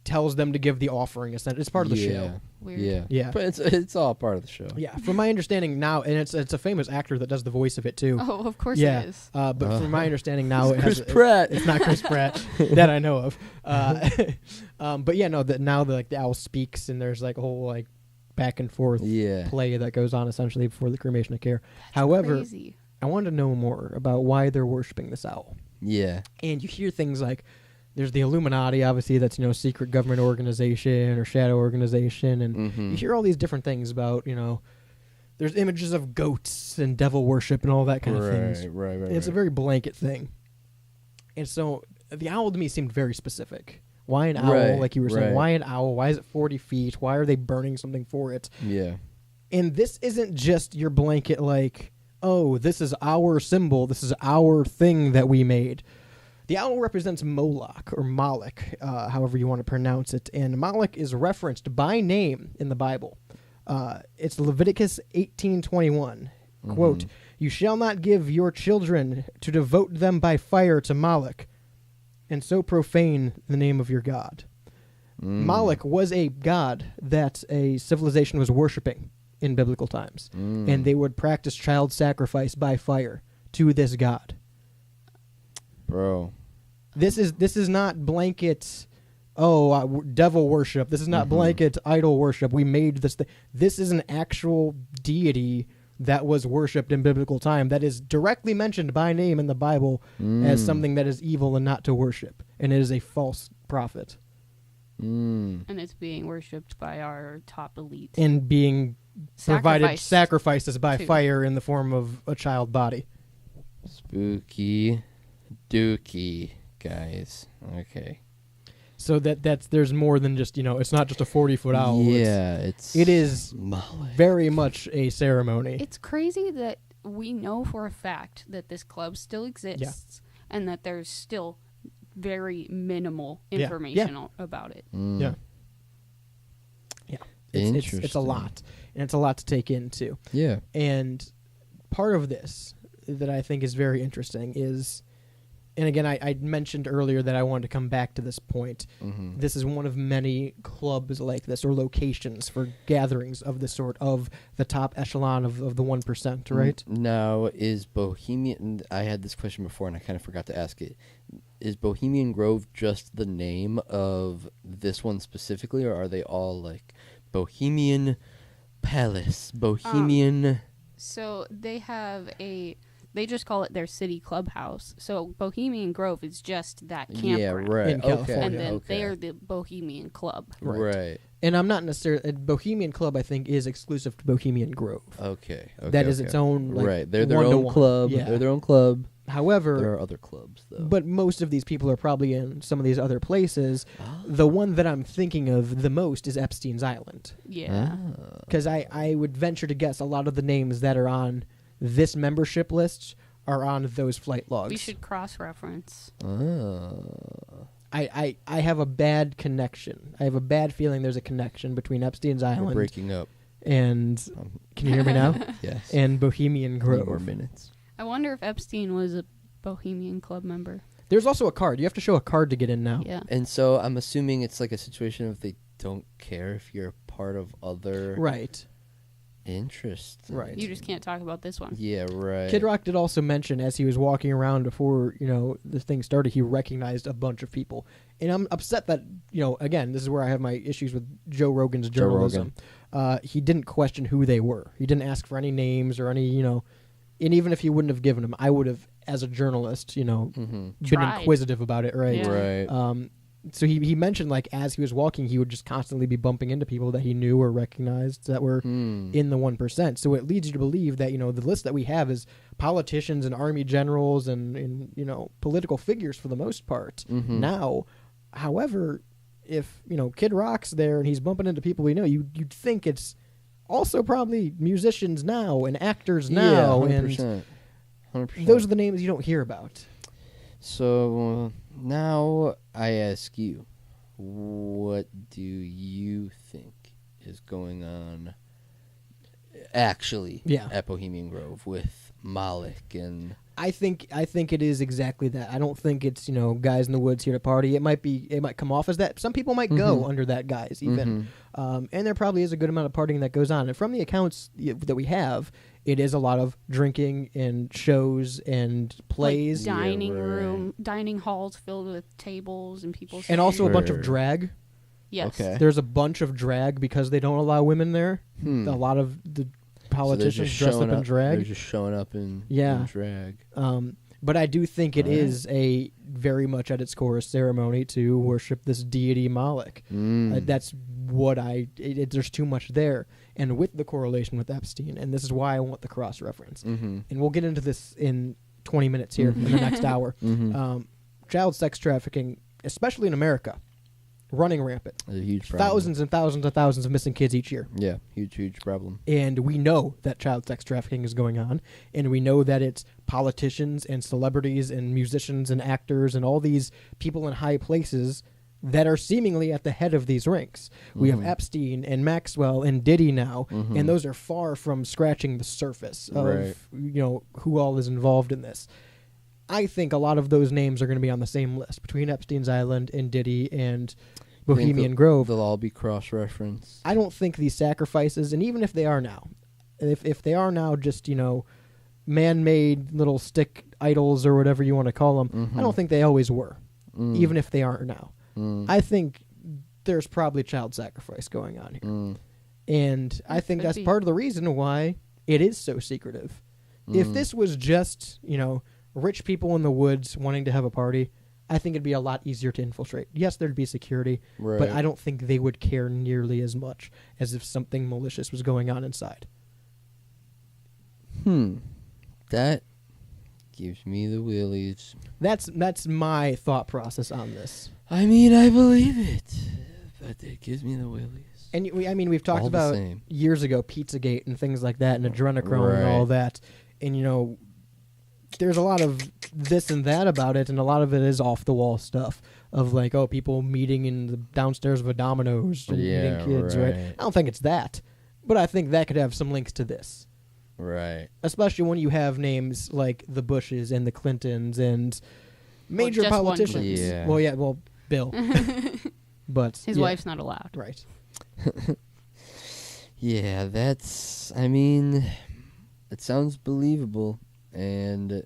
[SPEAKER 5] tells them to give the offering. It's part of the show.
[SPEAKER 4] Weird.
[SPEAKER 2] Yeah.
[SPEAKER 5] Yeah.
[SPEAKER 2] But it's all part of the show.
[SPEAKER 5] Yeah, from my understanding now, and it's a famous actor that does the voice of it too.
[SPEAKER 4] Oh, of course
[SPEAKER 5] yeah,
[SPEAKER 4] it is.
[SPEAKER 5] but from my understanding now, it has
[SPEAKER 2] Chris Pratt.
[SPEAKER 5] It's not Chris Pratt that I know of. But yeah, no, that now the owl speaks, and there's a whole back and forth
[SPEAKER 2] Yeah.
[SPEAKER 5] play that goes on essentially before the cremation of care. However,
[SPEAKER 4] Crazy.
[SPEAKER 5] I wanted to know more about why they're worshiping this owl.
[SPEAKER 2] Yeah.
[SPEAKER 5] And you hear things like there's the Illuminati, obviously, that's secret government organization or shadow organization, and
[SPEAKER 2] Mhm.
[SPEAKER 5] you hear all these different things about there's images of goats and devil worship and all that kind of things.
[SPEAKER 2] Right.
[SPEAKER 5] It's a very blanket thing, and so the owl to me seemed very specific. Why an owl,
[SPEAKER 2] Right,
[SPEAKER 5] like you were saying?
[SPEAKER 2] right.
[SPEAKER 5] Why an owl? Why is it 40 feet? Why are they burning something for it?
[SPEAKER 2] Yeah.
[SPEAKER 5] And this isn't just your blanket oh, this is our symbol. This is our thing that we made. The owl represents Moloch, or Moloch, however you want to pronounce it. And Moloch is referenced by name in the Bible. It's Leviticus 18:21. Quote, "You shall not give your children to devote them by fire to Moloch, and so profane the name of your God." Moloch was a god that a civilization was worshiping in biblical times, and they would practice child sacrifice by fire to this god.
[SPEAKER 2] Bro.
[SPEAKER 5] This is not blanket devil worship. This is not
[SPEAKER 2] Mm-hmm.
[SPEAKER 5] blanket idol worship. We made this thing. This is an actual deity that was worshipped in biblical time that is directly mentioned by name in the Bible as something that is evil and not to worship. And it is a false prophet.
[SPEAKER 2] Mm.
[SPEAKER 4] And it's being worshipped by our top elite.
[SPEAKER 5] And being provided
[SPEAKER 4] Sacrificed
[SPEAKER 5] sacrifices by
[SPEAKER 4] to.
[SPEAKER 5] fire in the form of a child body.
[SPEAKER 2] Spooky dookie, guys. Okay.
[SPEAKER 5] So there's more than just, it's not just a 40-foot owl.
[SPEAKER 2] Yeah,
[SPEAKER 5] It is
[SPEAKER 2] Moloch.
[SPEAKER 5] very much a ceremony.
[SPEAKER 4] It's crazy that we know for a fact that this club still exists and that there's still very minimal
[SPEAKER 5] Yeah.
[SPEAKER 4] information about it.
[SPEAKER 5] Yeah. Yeah. It's a
[SPEAKER 2] Interesting.
[SPEAKER 5] lot. And it's a lot to take in, too.
[SPEAKER 2] Yeah.
[SPEAKER 5] And part of this that I think is very interesting is, and again, I mentioned earlier that I wanted to come back to this point.
[SPEAKER 2] Mm-hmm.
[SPEAKER 5] This is one of many clubs like this, or locations for gatherings of this sort, of the top echelon of the 1%, right?
[SPEAKER 2] Now, is Bohemian... I had this question before, and I kind of forgot to ask it. Is Bohemian Grove just the name of this one specifically, or are they all like Bohemian Palace, Bohemian...
[SPEAKER 4] So they just call it their city clubhouse. So Bohemian Grove is just that campground.
[SPEAKER 2] Yeah, right.
[SPEAKER 5] In California.
[SPEAKER 2] Okay.
[SPEAKER 4] And then
[SPEAKER 2] okay.
[SPEAKER 4] they're the Bohemian Club.
[SPEAKER 2] Right.
[SPEAKER 5] And I'm not necessarily... Bohemian Club, I think, is exclusive to Bohemian Grove.
[SPEAKER 2] Okay.
[SPEAKER 5] That is its own, like,
[SPEAKER 2] right. They're their own
[SPEAKER 5] one-to-one.
[SPEAKER 2] club.
[SPEAKER 5] Yeah.
[SPEAKER 2] They're their own club.
[SPEAKER 5] However...
[SPEAKER 2] There are other clubs, though.
[SPEAKER 5] But most of these people are probably in some of these other places. The one that I'm thinking of the most is Epstein's Island.
[SPEAKER 4] Yeah.
[SPEAKER 5] Because I would venture to guess a lot of the names that are on this membership list are on those flight logs.
[SPEAKER 4] We should cross-reference.
[SPEAKER 5] I have a bad connection. I have a bad feeling there's a connection between Epstein's
[SPEAKER 2] We're
[SPEAKER 5] Island
[SPEAKER 2] breaking up.
[SPEAKER 5] and... Can you hear me now?
[SPEAKER 2] Yes.
[SPEAKER 5] And Bohemian
[SPEAKER 2] 3 more
[SPEAKER 5] Grove.
[SPEAKER 2] minutes.
[SPEAKER 4] I wonder if Epstein was a Bohemian Club member.
[SPEAKER 5] There's also a card. You have to show a card to get in now.
[SPEAKER 4] Yeah.
[SPEAKER 2] And so I'm assuming it's like a situation of they don't care if you're part of other...
[SPEAKER 5] Right.
[SPEAKER 2] Interesting.
[SPEAKER 5] Right.
[SPEAKER 4] You just can't talk about this one.
[SPEAKER 2] Yeah, right.
[SPEAKER 5] Kid Rock did also mention as he was walking around before, this thing started, he recognized a bunch of people. And I'm upset that, again, this is where I have my issues with Joe Rogan's journalism. He didn't question who they were. He didn't ask for any names or any, and even if he wouldn't have given them, I would have, as a journalist, been
[SPEAKER 4] Tried.
[SPEAKER 5] inquisitive about it, right?
[SPEAKER 4] Yeah.
[SPEAKER 2] Right.
[SPEAKER 5] So he mentioned, like, as he was walking, he would just constantly be bumping into people that he knew or recognized that were in the 1%. So it leads you to believe that, the list that we have is politicians and army generals and political figures for the most part now. However, if, Kid Rock's there and he's bumping into people we know, you'd think it's also probably musicians now and actors now.
[SPEAKER 2] Yeah,
[SPEAKER 5] and
[SPEAKER 2] 100%. 100%.
[SPEAKER 5] those are the names you don't hear about.
[SPEAKER 2] So now I ask you, what do you think is going on actually at Bohemian Grove with Moloch and...
[SPEAKER 5] I think it is exactly that. I don't think it's, guys in the woods here to party. It might come off as that. Some people might go under that guise even. And there probably is a good amount of partying that goes on. And from the accounts that we have, it is a lot of drinking and shows and plays.
[SPEAKER 4] Like dining
[SPEAKER 2] right.
[SPEAKER 4] room, dining halls filled with tables and people.
[SPEAKER 5] And also a bunch
[SPEAKER 2] Sure.
[SPEAKER 5] of drag.
[SPEAKER 4] yes.
[SPEAKER 2] Okay.
[SPEAKER 5] There's a bunch of drag because they don't allow women there. A lot of the politicians dress up in drag.
[SPEAKER 2] They're just showing up in drag.
[SPEAKER 5] But I do think it
[SPEAKER 2] Right.
[SPEAKER 5] is a very much at its core a ceremony to worship this deity Moloch. That's what there's too much there. And with the correlation with Epstein, and this is why I want the cross-reference. And we'll get into this in 20 minutes here in the next hour. Child sex trafficking, especially in America, running rampant.
[SPEAKER 2] A huge problem.
[SPEAKER 5] Thousands and thousands and thousands of missing kids each year.
[SPEAKER 2] Yeah, huge problem.
[SPEAKER 5] And we know that child sex trafficking is going on, and we know that it's politicians and celebrities and musicians and actors and all these people in high places that are seemingly at the head of these ranks. We have Epstein and Maxwell and Diddy now, and those are far from scratching the surface of
[SPEAKER 2] Right.
[SPEAKER 5] who all is involved in this. I think a lot of those names are going to be on the same list between Epstein's Island and Diddy and Bohemian Grove.
[SPEAKER 2] They'll all be cross-referenced.
[SPEAKER 5] I don't think these sacrifices, and even if they are now, if they are now just, man-made little stick idols or whatever you want to call them, I don't think they always were, even if they aren't now. I think there's probably child sacrifice going on here. And I think
[SPEAKER 4] could
[SPEAKER 5] that's
[SPEAKER 4] be.
[SPEAKER 5] part of the reason why it is so secretive. If this was just, rich people in the woods wanting to have a party, I think it'd be a lot easier to infiltrate. Yes, there'd be security, but
[SPEAKER 2] Right.
[SPEAKER 5] I don't think they would care nearly as much as if something malicious was going on inside.
[SPEAKER 2] That gives me the willies.
[SPEAKER 5] That's my thought process on this.
[SPEAKER 2] I mean, I believe it, but it gives me the willies.
[SPEAKER 5] And we've talked
[SPEAKER 2] All the
[SPEAKER 5] about
[SPEAKER 2] same.
[SPEAKER 5] years ago Pizzagate and things like that, and adrenochrome and all
[SPEAKER 2] Right.
[SPEAKER 5] that. And there's a lot of this and that about it, and a lot of it is off the wall stuff of like, people meeting in the downstairs of a Domino's, and
[SPEAKER 2] Yeah,
[SPEAKER 5] meeting kids, right?
[SPEAKER 2] right.
[SPEAKER 5] I don't think it's that, but I think that could have some links to this,
[SPEAKER 2] Right.
[SPEAKER 5] especially when you have names like the Bushes and the Clintons and major
[SPEAKER 4] just one
[SPEAKER 5] politicians.
[SPEAKER 2] Clinton. Yeah.
[SPEAKER 5] Well, Bill, but
[SPEAKER 4] His
[SPEAKER 5] yeah,
[SPEAKER 4] wife's not allowed.
[SPEAKER 5] right.
[SPEAKER 2] Yeah, that's. I mean, it sounds believable, and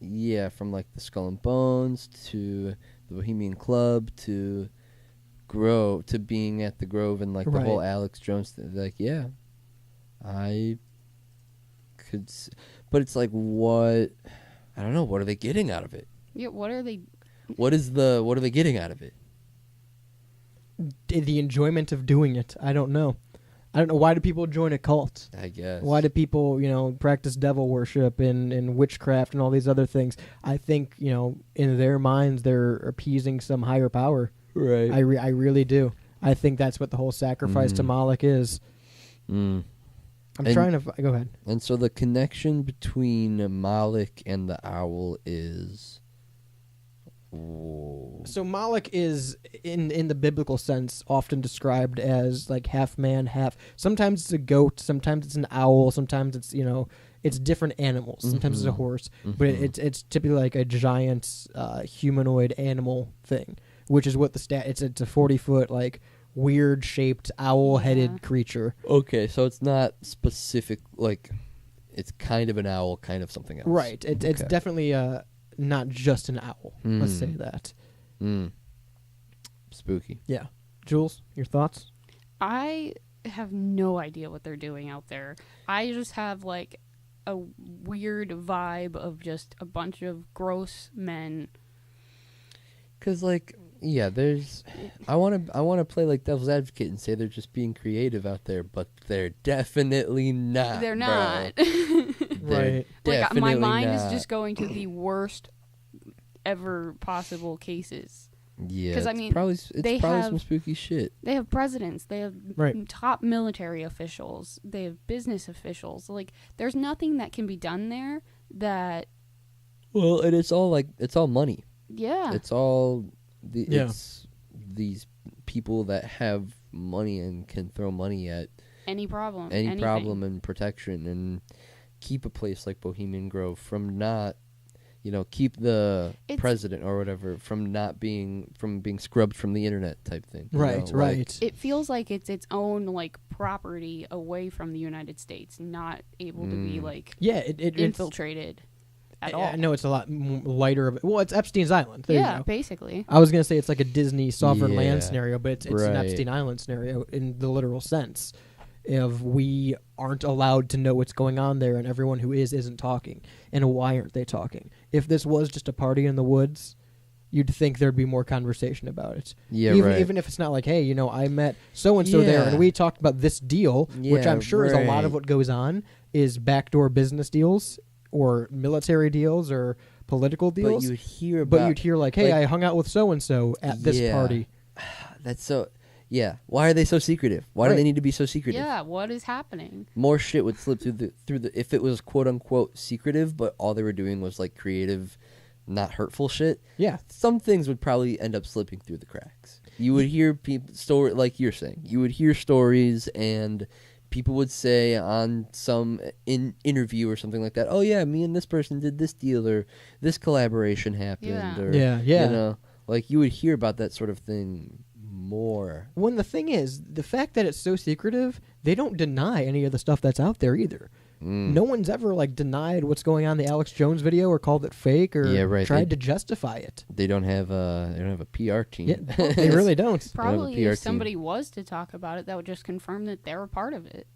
[SPEAKER 2] yeah, from like the Skull and Bones to the Bohemian Club to Grove to being at the Grove and like the whole
[SPEAKER 5] Right.
[SPEAKER 2] Alex Jones thing. Like, yeah, I could, but it's like what? I don't know. What are they getting out of it?
[SPEAKER 4] Yeah, what are they?
[SPEAKER 2] What are they getting out of it?
[SPEAKER 5] The enjoyment of doing it. I don't know. Why do people join a cult?
[SPEAKER 2] I guess.
[SPEAKER 5] Why do people, practice devil worship and witchcraft and all these other things? I think, in their minds, they're appeasing some higher power.
[SPEAKER 2] Right.
[SPEAKER 5] I really do. I think that's what the whole sacrifice to Moloch is.
[SPEAKER 2] Mm.
[SPEAKER 5] I'm
[SPEAKER 2] And-
[SPEAKER 5] trying to... Go ahead.
[SPEAKER 2] And so the connection between Moloch and the owl is. Whoa.
[SPEAKER 5] So Moloch is, in the biblical sense, often described as like half man, half... Sometimes it's a goat, sometimes it's an owl, sometimes it's, it's different animals. Sometimes it's a horse. But it's typically like a giant humanoid animal thing, which is what it's a 40-foot, like, weird-shaped, owl-headed
[SPEAKER 4] Yeah.
[SPEAKER 5] creature.
[SPEAKER 2] Okay, so it's not specific, like, it's kind of an owl, kind of something else.
[SPEAKER 5] Right. It's
[SPEAKER 2] Okay.
[SPEAKER 5] definitely not just an owl. Let's say that.
[SPEAKER 2] Mm. Spooky.
[SPEAKER 5] Yeah. Jules, your thoughts?
[SPEAKER 4] I have no idea what they're doing out there. I just have like a weird vibe of just a bunch of gross men.
[SPEAKER 2] Because, like, yeah, there's. I want to play like devil's advocate and say they're just being creative out there, but they're definitely not.
[SPEAKER 4] They're
[SPEAKER 2] bro.
[SPEAKER 4] not.
[SPEAKER 2] They're
[SPEAKER 5] Right.
[SPEAKER 4] Like my
[SPEAKER 2] definitely
[SPEAKER 4] mind
[SPEAKER 2] not.
[SPEAKER 4] is just going to the worst ever possible cases.
[SPEAKER 2] Yeah,
[SPEAKER 4] 'cause, I
[SPEAKER 2] it's
[SPEAKER 4] mean,
[SPEAKER 2] probably
[SPEAKER 4] they
[SPEAKER 2] some
[SPEAKER 4] have-
[SPEAKER 2] spooky shit.
[SPEAKER 4] They have presidents. They have
[SPEAKER 5] Right.
[SPEAKER 4] top military officials. They have business officials. Like, there's nothing that can be done there that,
[SPEAKER 2] Well, and it's all money.
[SPEAKER 4] yeah.
[SPEAKER 2] It's all
[SPEAKER 5] Yeah.
[SPEAKER 2] it's these people that have money and can throw money at
[SPEAKER 4] any problem.
[SPEAKER 2] any
[SPEAKER 4] anything.
[SPEAKER 2] problem and protection and keep a place like Bohemian Grove from not, keep the
[SPEAKER 4] It's-
[SPEAKER 2] president or whatever from being scrubbed from the internet type thing.
[SPEAKER 5] Right, right.
[SPEAKER 4] It feels like it's its own, like, property away from the United States, not able to be, like,
[SPEAKER 5] Yeah, it's...
[SPEAKER 4] infiltrated at all.
[SPEAKER 5] I know it's a lot lighter of it. Well, it's Epstein's Island. There
[SPEAKER 4] Yeah,
[SPEAKER 5] you go.
[SPEAKER 4] basically.
[SPEAKER 5] I was going to say it's like a Disney sovereign
[SPEAKER 2] Yeah.
[SPEAKER 5] land scenario, but it's an
[SPEAKER 2] Right.
[SPEAKER 5] Epstein Island scenario in the literal sense of we aren't allowed to know what's going on there, and everyone who isn't talking. And why aren't they talking? If this was just a party in the woods, you'd think there'd be more conversation about it.
[SPEAKER 2] Yeah,
[SPEAKER 5] even,
[SPEAKER 2] right.
[SPEAKER 5] Even if it's not like, hey, I met so-and-so there,
[SPEAKER 2] Yeah.
[SPEAKER 5] and we talked about this deal, which
[SPEAKER 2] Yeah,
[SPEAKER 5] I'm sure is a lot of
[SPEAKER 2] right.
[SPEAKER 5] what goes on, is backdoor business deals or military deals or political
[SPEAKER 2] But
[SPEAKER 5] deals.
[SPEAKER 2] you'd hear about
[SPEAKER 5] But you'd hear like, hey,
[SPEAKER 2] like-
[SPEAKER 5] I hung out with so-and-so at this
[SPEAKER 2] Yeah.
[SPEAKER 5] party.
[SPEAKER 2] that's so. Yeah, why are they so secretive? Why do
[SPEAKER 5] Right.
[SPEAKER 2] they need to be so secretive?
[SPEAKER 4] Yeah, what is happening?
[SPEAKER 2] More shit would slip through the if it was quote unquote secretive, but all they were doing was like creative, not hurtful shit.
[SPEAKER 5] Yeah.
[SPEAKER 2] Some things would probably end up slipping through the cracks. You would hear people story like you're saying. You would hear stories and people would say on some interview or something like that, "Oh yeah, me and this person did this deal or this collaboration happened."
[SPEAKER 4] Yeah.
[SPEAKER 2] Or,
[SPEAKER 5] Yeah.
[SPEAKER 2] like you would hear about that sort of thing more.
[SPEAKER 5] When the thing is, the fact that it's so secretive, they don't deny any of the stuff that's out there either. No one's ever like denied what's going on in the Alex Jones video or called it fake or
[SPEAKER 2] Yeah, right.
[SPEAKER 5] tried to justify it.
[SPEAKER 2] They don't have a PR team.
[SPEAKER 5] Yeah, they really don't.
[SPEAKER 4] Probably
[SPEAKER 2] PR team.
[SPEAKER 4] if somebody was to talk about it, that would just confirm that they're a part of it.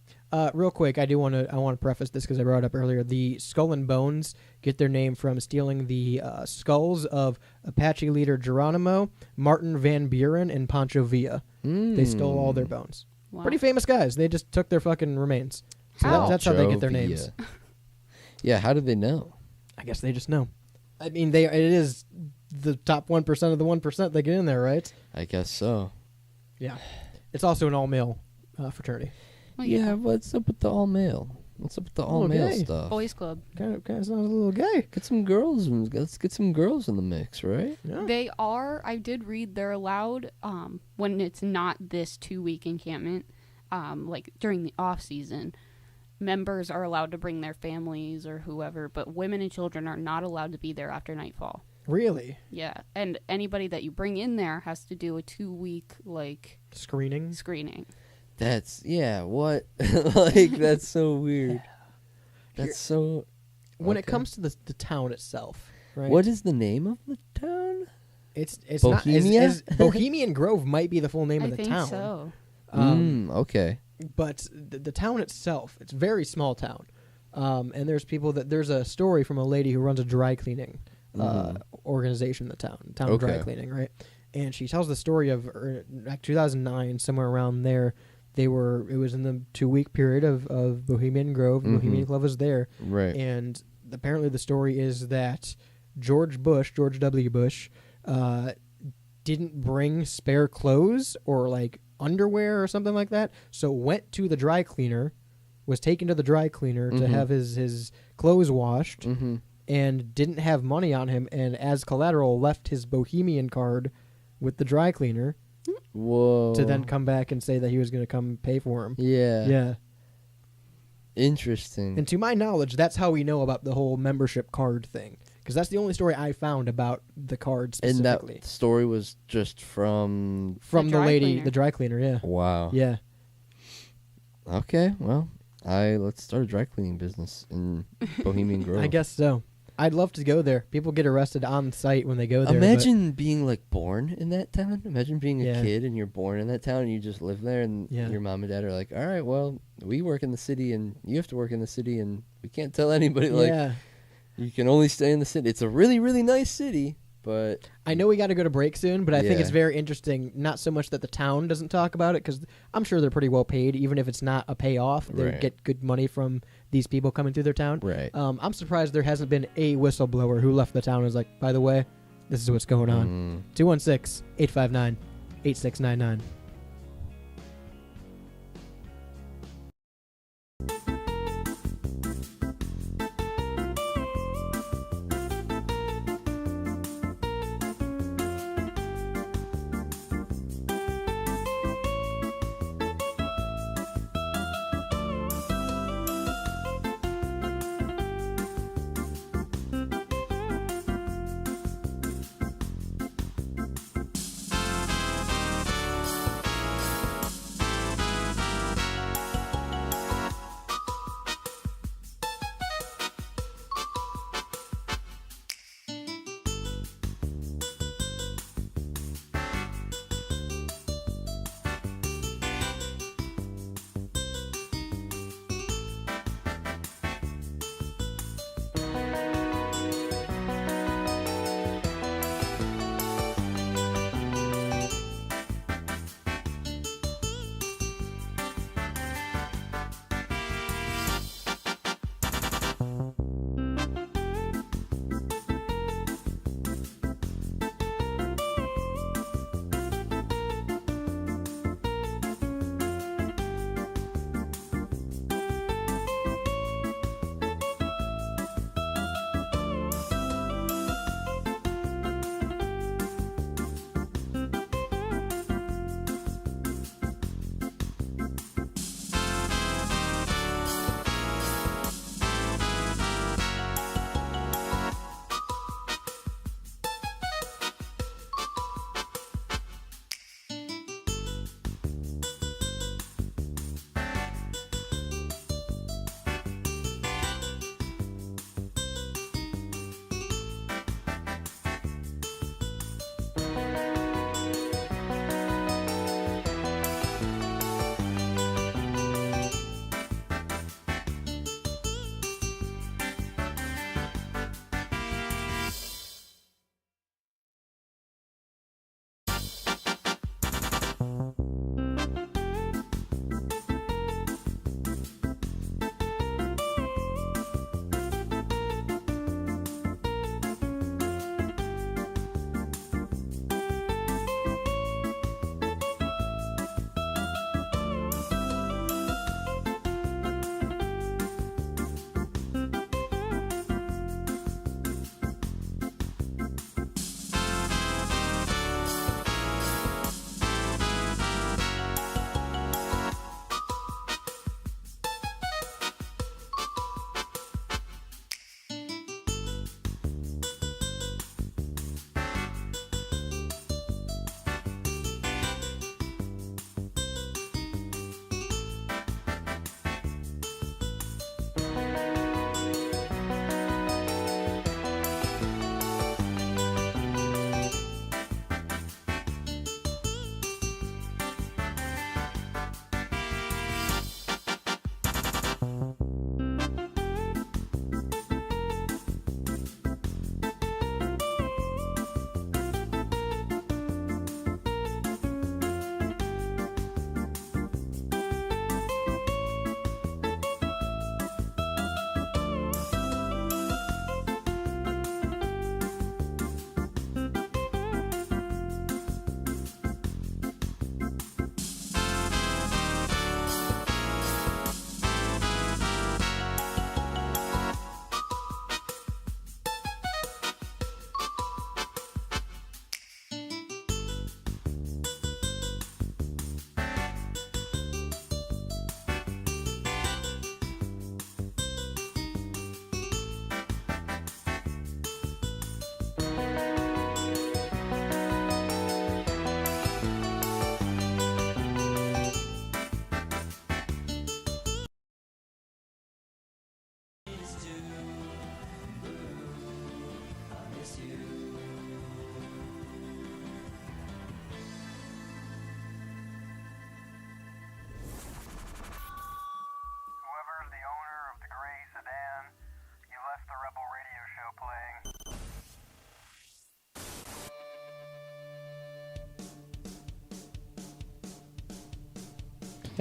[SPEAKER 5] Real quick, I want to preface this because I brought it up earlier. The Skull and Bones get their name from stealing the skulls of Apache leader Geronimo, Martin Van Buren, and Pancho Villa. They stole all their bones.
[SPEAKER 4] Wow.
[SPEAKER 5] Pretty famous guys. They just took their fucking remains. So
[SPEAKER 4] How?
[SPEAKER 5] that's how they get their
[SPEAKER 2] Joe
[SPEAKER 5] names.
[SPEAKER 2] Villa. Yeah, how did they know?
[SPEAKER 5] I guess they just know. I mean, it is the top 1% of the 1% they get in there, right?
[SPEAKER 2] I guess so.
[SPEAKER 5] Yeah. It's also an all-male fraternity.
[SPEAKER 4] Well,
[SPEAKER 2] Yeah, what's up with the all male? What's up with the all male
[SPEAKER 5] gay.
[SPEAKER 2] stuff?
[SPEAKER 4] Boys Club.
[SPEAKER 5] Kind of sounds a little gay.
[SPEAKER 2] Get some girls. Let's get some girls in the mix, right?
[SPEAKER 5] Yeah.
[SPEAKER 4] They are. I did read they're allowed when it's not this 2-week encampment, like during the off season. Members are allowed to bring their families or whoever, but women and children are not allowed to be there after nightfall.
[SPEAKER 5] Really?
[SPEAKER 4] Yeah, and anybody that you bring in there has to do a 2-week like
[SPEAKER 5] Screening?
[SPEAKER 4] screening.
[SPEAKER 2] That's what? Like that's so weird. That's so.
[SPEAKER 5] When it
[SPEAKER 2] Okay.
[SPEAKER 5] comes to the town itself, right?
[SPEAKER 2] What is the name of the town?
[SPEAKER 5] It's
[SPEAKER 2] Bohemia?
[SPEAKER 5] not as Bohemian Grove might be the full name
[SPEAKER 4] I
[SPEAKER 5] of the
[SPEAKER 4] think
[SPEAKER 5] town.
[SPEAKER 4] so.
[SPEAKER 2] Okay.
[SPEAKER 5] But the town itself, it's a very small town. And there's a story from a lady who runs a dry cleaning organization in the town
[SPEAKER 2] Okay.
[SPEAKER 5] dry cleaning, right? And she tells the story of like 2009, somewhere around there. It was in the 2-week period of Bohemian Grove.
[SPEAKER 2] Mhm.
[SPEAKER 5] Bohemian Club was there.
[SPEAKER 2] Right.
[SPEAKER 5] And apparently the story is that George W. Bush, didn't bring spare clothes or like underwear or something like that, so went to the dry cleaner, was taken to the dry cleaner to have his clothes washed, and didn't have money on him, and as collateral left his Bohemian card with the dry cleaner
[SPEAKER 2] Whoa.
[SPEAKER 5] to then come back and say that he was going to come pay for him.
[SPEAKER 2] Yeah.
[SPEAKER 5] Yeah.
[SPEAKER 2] Interesting.
[SPEAKER 5] And to my knowledge, that's how we know about the whole membership card thing. Because that's the only story I found about the card
[SPEAKER 2] And
[SPEAKER 5] specifically.
[SPEAKER 2] that story was just from.
[SPEAKER 5] From
[SPEAKER 4] The
[SPEAKER 5] the
[SPEAKER 4] dry
[SPEAKER 5] lady,
[SPEAKER 4] cleaner.
[SPEAKER 5] the dry cleaner, yeah.
[SPEAKER 2] Wow.
[SPEAKER 5] Yeah.
[SPEAKER 2] Okay. Well, let's start a dry cleaning business in Bohemian Grove.
[SPEAKER 5] I guess so. I'd love to go there. People get arrested on site when they go there.
[SPEAKER 2] Imagine being like born in that town. Imagine being a
[SPEAKER 5] Yeah.
[SPEAKER 2] kid and you're born in that town and you just live there and
[SPEAKER 5] Yeah.
[SPEAKER 2] your mom and dad are like, all right, well, we work in the city and you have to work in the city and we can't tell anybody
[SPEAKER 5] but
[SPEAKER 2] like
[SPEAKER 5] yeah.
[SPEAKER 2] you can only stay in the city. It's a really, really nice city, but
[SPEAKER 5] I know we got to go to break soon, but I think
[SPEAKER 2] Yeah.
[SPEAKER 5] it's very interesting. Not so much that the town doesn't talk about it, because I'm sure they're pretty well paid, even if it's not a payoff. They
[SPEAKER 2] Right.
[SPEAKER 5] get good money from these people coming through their town.
[SPEAKER 2] right.
[SPEAKER 5] I'm surprised there hasn't been a whistleblower who left the town and was like, by the way, this is what's going on. 216-859-8699.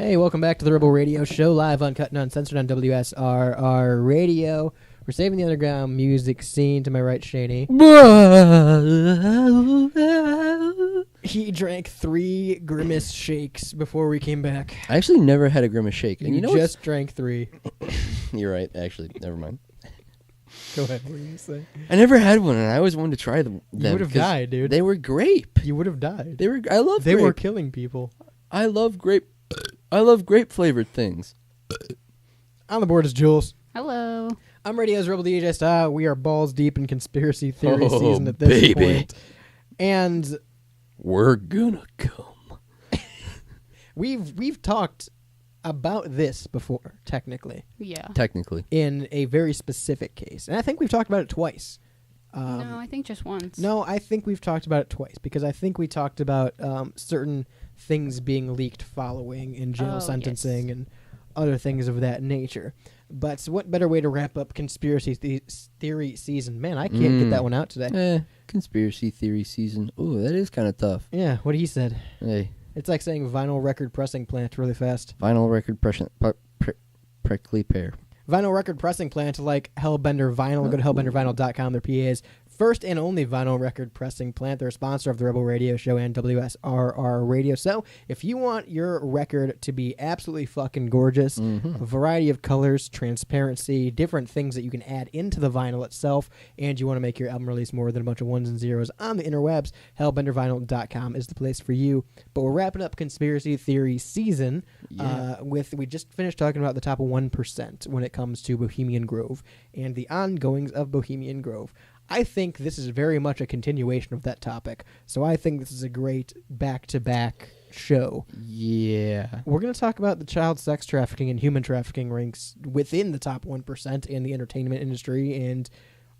[SPEAKER 5] Hey, welcome back to the Rebel Radio Show, live, uncut, and uncensored on WSRR Radio. We're saving the underground music scene. To my right, Shaney. He drank 3 Grimace shakes before we came back.
[SPEAKER 2] I actually never had a Grimace shake. And you know
[SPEAKER 5] just drank 3.
[SPEAKER 2] You're right, actually. Never mind.
[SPEAKER 5] Go ahead. What were you going to say?
[SPEAKER 2] I never had one, and I always wanted to try them.
[SPEAKER 5] You would have died, dude.
[SPEAKER 2] They were grape.
[SPEAKER 5] You would have died.
[SPEAKER 2] They were. I love
[SPEAKER 5] They
[SPEAKER 2] grape.
[SPEAKER 5] were killing people.
[SPEAKER 2] I love grape. I love grape flavored things.
[SPEAKER 5] On the board is Jules.
[SPEAKER 4] Hello.
[SPEAKER 5] I'm Radio's Rebel DJ Style. We are balls deep in conspiracy theory
[SPEAKER 2] Oh,
[SPEAKER 5] season at this
[SPEAKER 2] baby.
[SPEAKER 5] point. And
[SPEAKER 2] We're gonna come.
[SPEAKER 5] we've talked about this before, technically,
[SPEAKER 4] Yeah.
[SPEAKER 2] Technically.
[SPEAKER 5] in a very specific case. And I think we've talked about it twice.
[SPEAKER 4] No, I think just once.
[SPEAKER 5] No, I think we've talked about it twice because I think we talked about certain things being leaked following in jail
[SPEAKER 4] Oh,
[SPEAKER 5] sentencing
[SPEAKER 4] yes.
[SPEAKER 5] and other things of that nature. But what better way to wrap up conspiracy theory season? Man, I can't get that one out today.
[SPEAKER 2] Conspiracy theory season. Ooh, that is kind of tough.
[SPEAKER 5] Yeah, what he said.
[SPEAKER 2] Hey,
[SPEAKER 5] It's like saying vinyl record pressing plant really fast.
[SPEAKER 2] vinyl record prickly pear.
[SPEAKER 5] Vinyl record pressing plant like Hellbender Vinyl. Go to hellbendervinyl.com. Their PA's first and only vinyl record pressing plant. They're a sponsor of the Rebel Radio Show and WSRR Radio. So if you want your record to be absolutely fucking gorgeous, a variety of colors, transparency, different things that you can add into the vinyl itself, and you want to make your album release more than a bunch of ones and zeros on the interwebs, hellbendervinyl.com is the place for you. But we're wrapping up conspiracy theory season we just finished talking about the top 1% when it comes to Bohemian Grove and the ongoings of Bohemian Grove. I think this is very much a continuation of that topic. So I think this is a great back-to-back show.
[SPEAKER 2] Yeah.
[SPEAKER 5] We're going to talk about the child sex trafficking and human trafficking ranks within the top 1% in the entertainment industry and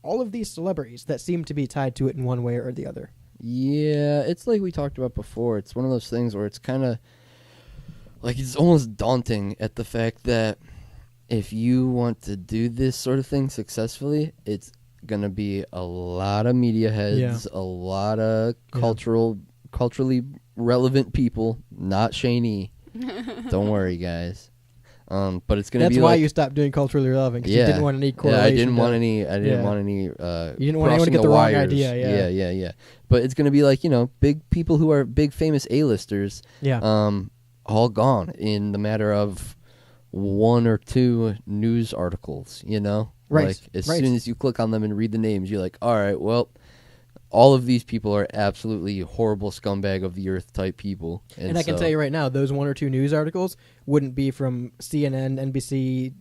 [SPEAKER 5] all of these celebrities that seem to be tied to it in one way or the other.
[SPEAKER 2] Yeah, it's like we talked about before. It's one of those things where it's kind of like it's almost daunting at the fact that if you want to do this sort of thing successfully, it's going to be a lot of media heads, a lot of culturally relevant people, not Shaney. Don't worry, guys. But it's going to be
[SPEAKER 5] That's why
[SPEAKER 2] like,
[SPEAKER 5] you stopped doing culturally relevant, because you didn't want any correlation.
[SPEAKER 2] I didn't want
[SPEAKER 5] to-
[SPEAKER 2] any. I didn't
[SPEAKER 5] Yeah.
[SPEAKER 2] want any.
[SPEAKER 5] You didn't want anyone to
[SPEAKER 2] crossing
[SPEAKER 5] get the wrong
[SPEAKER 2] wires.
[SPEAKER 5] idea.
[SPEAKER 2] Yeah. But it's gonna be like big people who are big famous A-listers.
[SPEAKER 5] Yeah.
[SPEAKER 2] All gone in the matter of 1 or 2 news articles.
[SPEAKER 5] Right,
[SPEAKER 2] Like as
[SPEAKER 5] right.
[SPEAKER 2] soon as you click on them and read the names, you're like, all right, well, all of these people are absolutely horrible scumbag of the earth type people.
[SPEAKER 5] And I can tell you right now, those 1 or 2 news articles wouldn't be from CNN, NBC,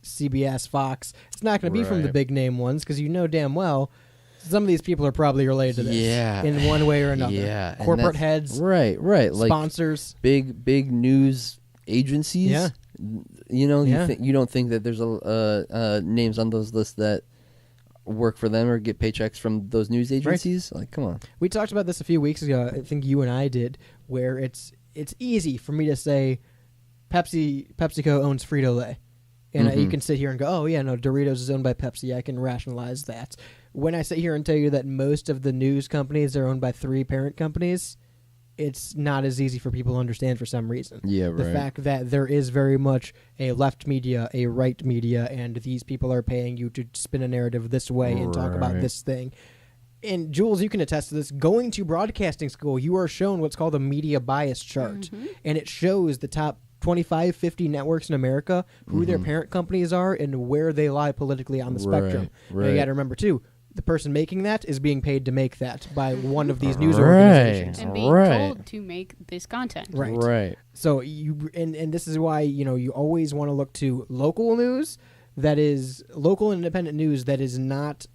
[SPEAKER 5] CBS, Fox. It's not going to be from the
[SPEAKER 2] Right.
[SPEAKER 5] big name ones because you know damn well some of these people are probably related to this
[SPEAKER 2] Yeah.
[SPEAKER 5] in one way or another.
[SPEAKER 2] Yeah, and
[SPEAKER 5] Corporate
[SPEAKER 2] that's-
[SPEAKER 5] heads,
[SPEAKER 2] right, like
[SPEAKER 5] sponsors.
[SPEAKER 2] big news agencies.
[SPEAKER 5] Yeah.
[SPEAKER 2] You you don't think that there's names on those lists that work for them or get paychecks from those news agencies? Like, come on.
[SPEAKER 5] We talked about this a few weeks ago. I think you and I did, where it's easy for me to say PepsiCo owns Frito-Lay. And you can sit here and go, oh, yeah, no, Doritos is owned by Pepsi. I can rationalize that. When I sit here and tell you that most of the news companies are owned by 3 parent companies, it's not as easy for people to understand for some reason.
[SPEAKER 2] Yeah,
[SPEAKER 5] The
[SPEAKER 2] right.
[SPEAKER 5] fact that there is very much a left media, a right media, and these people are paying you to spin a narrative this way and talk about
[SPEAKER 2] Right.
[SPEAKER 5] this thing. And Jules, you can attest to this. Going to broadcasting school, you are shown what's called a media bias chart. And it shows the top 25, 50 networks in America, who their parent companies are, and where they lie politically on the spectrum. Now, you
[SPEAKER 2] right.
[SPEAKER 5] got to remember, too, the person making that is being paid to make that by one of these news
[SPEAKER 2] Right.
[SPEAKER 5] organizations.
[SPEAKER 4] And being
[SPEAKER 2] Right.
[SPEAKER 4] told to make this content.
[SPEAKER 5] Right.
[SPEAKER 2] Right.
[SPEAKER 5] So you and this is why you always want to look to local news that is local and independent news that is not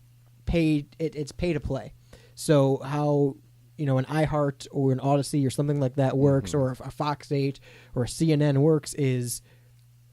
[SPEAKER 5] paid. It's pay to play. So how an iHeart or an Odyssey or something like that works, or a Fox 8 or a CNN works is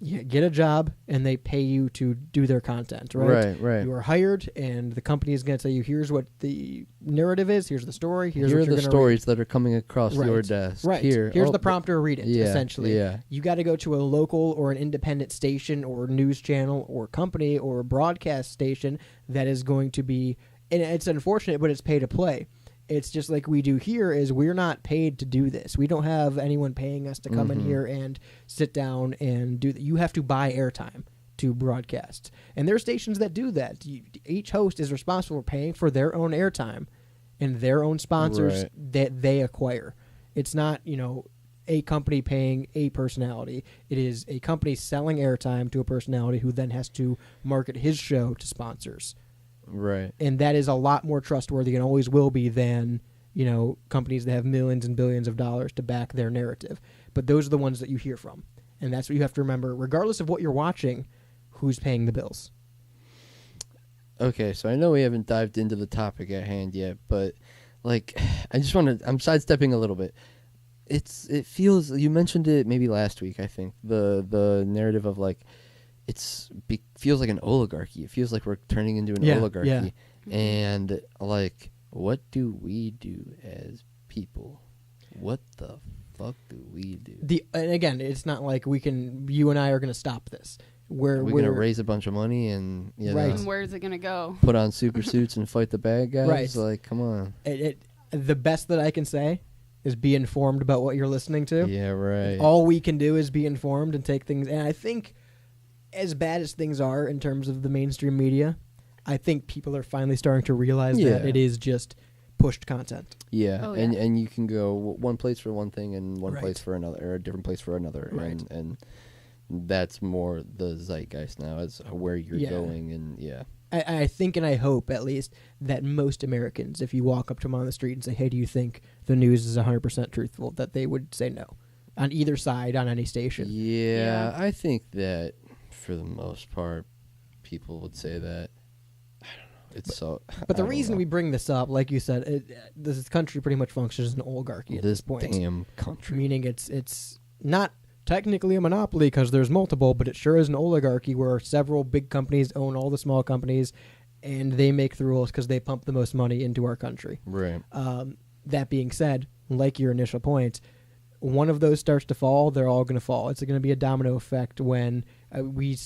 [SPEAKER 5] you get a job and they pay you to do their content. Right.
[SPEAKER 2] Right.
[SPEAKER 5] You are hired, and the company is going to tell you, here's what the narrative is, here's the story, here's
[SPEAKER 2] Here
[SPEAKER 5] what
[SPEAKER 2] are
[SPEAKER 5] you're
[SPEAKER 2] the
[SPEAKER 5] going to
[SPEAKER 2] stories that are coming across
[SPEAKER 5] Right.
[SPEAKER 2] your desk.
[SPEAKER 5] Right.
[SPEAKER 2] Here.
[SPEAKER 5] Here's
[SPEAKER 2] oh,
[SPEAKER 5] the prompter, read it,
[SPEAKER 2] yeah,
[SPEAKER 5] essentially.
[SPEAKER 2] yeah.
[SPEAKER 5] You got to go to a local or an independent station or news channel or company or broadcast station that is going to be, and it's unfortunate, but it's pay to play. It's just like we do here. Is we're not paid to do this. We don't have anyone paying us to come in here and sit down and do that. You have to buy airtime to broadcast, and there are stations that do that. Each host is responsible for paying for their own airtime and their own sponsors that they acquire. It's not, a company paying a personality. It is a company selling airtime to a personality who then has to market his show to sponsors.
[SPEAKER 2] Right.
[SPEAKER 5] And that is a lot more trustworthy and always will be than, companies that have millions and billions of dollars to back their narrative. But those are the ones that you hear from. And that's what you have to remember, regardless of what you're watching, who's paying the bills.
[SPEAKER 2] Okay, so I know we haven't dived into the topic at hand yet, but I'm sidestepping a little bit. It feels, you mentioned it maybe last week, I think, the narrative of feels like an oligarchy. It feels like we're turning into an oligarchy.
[SPEAKER 5] Yeah.
[SPEAKER 2] And what do we do as people? What the fuck do we do?
[SPEAKER 5] And again, it's not like you and I are going to stop this.
[SPEAKER 2] We're going to raise a bunch of money and
[SPEAKER 4] And where's it gonna go?
[SPEAKER 2] put on super suits and fight the bad guys.
[SPEAKER 5] Right.
[SPEAKER 2] Come on.
[SPEAKER 5] The best that I can say is be informed about what you're listening to.
[SPEAKER 2] Yeah, right.
[SPEAKER 5] All we can do is be informed and take things. And I think, as bad as things are in terms of the mainstream media, I think people are finally starting to realize that it is just pushed content.
[SPEAKER 2] Yeah,
[SPEAKER 4] Oh,
[SPEAKER 2] and you can go one place for one thing and one
[SPEAKER 5] Right.
[SPEAKER 2] place for another, or a different place for another,
[SPEAKER 5] Right.
[SPEAKER 2] and that's more the zeitgeist now as where you're going, and
[SPEAKER 5] I think and I hope, at least, that most Americans, if you walk up to them on the street and say, hey, do you think the news is 100% truthful, that they would say no. On either side, on any station.
[SPEAKER 2] Yeah, I think that for the most part, people would say that. I don't know.
[SPEAKER 5] But the reason we bring this up, like you said, this country pretty much functions as an oligarchy at this point.
[SPEAKER 2] Damn country.
[SPEAKER 5] Meaning it's not technically a monopoly because there's multiple, but it sure is an oligarchy where several big companies own all the small companies, and they make the rules because they pump the most money into our country.
[SPEAKER 2] Right.
[SPEAKER 5] That being said, like your initial point, one of those starts to fall, they're all going to fall. It's going to be a domino effect when we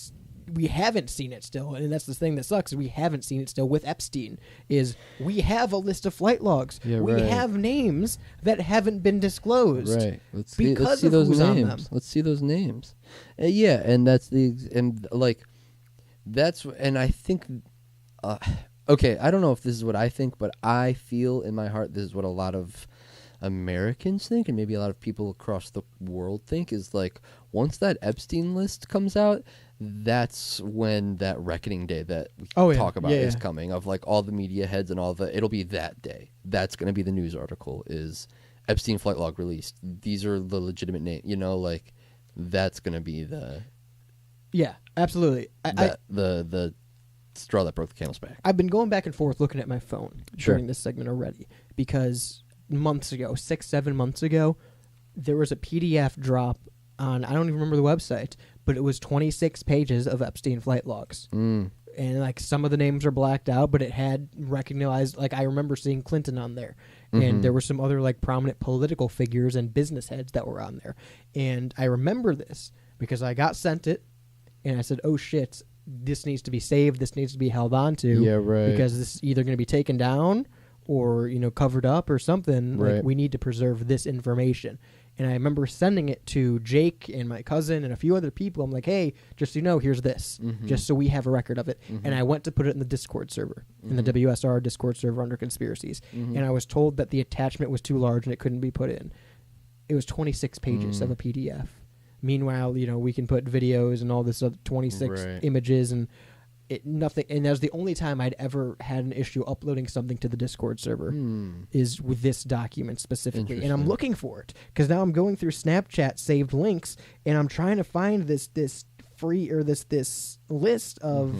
[SPEAKER 5] haven't seen it still, and that's the thing that sucks. We haven't seen it still with Epstein. Is we have a list of flight logs.
[SPEAKER 2] Yeah,
[SPEAKER 5] we
[SPEAKER 2] right.
[SPEAKER 5] names names that haven't been disclosed.
[SPEAKER 2] Right. Let's
[SPEAKER 5] Because
[SPEAKER 2] see
[SPEAKER 5] of
[SPEAKER 2] those
[SPEAKER 5] who's on
[SPEAKER 2] names.
[SPEAKER 5] them.
[SPEAKER 2] Let's see those names. Yeah, and that's and I think. Okay, I don't know if this is what I think, but I feel in my heart this is what a lot of Americans think, and maybe a lot of people across the world think, is once that Epstein list comes out, that's when that reckoning day that we talk about is coming, of all the media heads and it'll be that day. That's going to be the news article, is Epstein flight log released. These are the legitimate names, that's going to be the...
[SPEAKER 5] Yeah, absolutely.
[SPEAKER 2] the straw that broke the camel's back.
[SPEAKER 5] I've been going back and forth looking at my phone
[SPEAKER 2] Sure.
[SPEAKER 5] during this segment already because months ago, 6-7 months ago, there was a PDF drop on, I don't even remember the website, but it was 26 pages of Epstein flight logs.
[SPEAKER 2] Mm.
[SPEAKER 5] And some of the names are blacked out, but it had recognized, I remember seeing Clinton on there. And there were some other prominent political figures and business heads that were on there. And I remember this because I got sent it and I said, oh shit, this needs to be saved, this needs to be held on to.
[SPEAKER 2] Yeah, right.
[SPEAKER 5] Because this is either going to be taken down or, covered up or something.
[SPEAKER 2] Right.
[SPEAKER 5] We need to preserve this information. And I remember sending it to Jake and my cousin and a few other people. I'm like, hey, just so you know, here's this, just so we have a record of it. And I went to put it in the Discord server, in the WSR Discord server under conspiracies. And I was told that the attachment was too large and it couldn't be put in. It was 26 pages of a PDF. Meanwhile, we can put videos and all this other 26 images and nothing. And that was the only time I'd ever had an issue uploading something to the Discord server is with this document specifically. And I'm looking for it because now I'm going through Snapchat saved links and I'm trying to find this free or this list of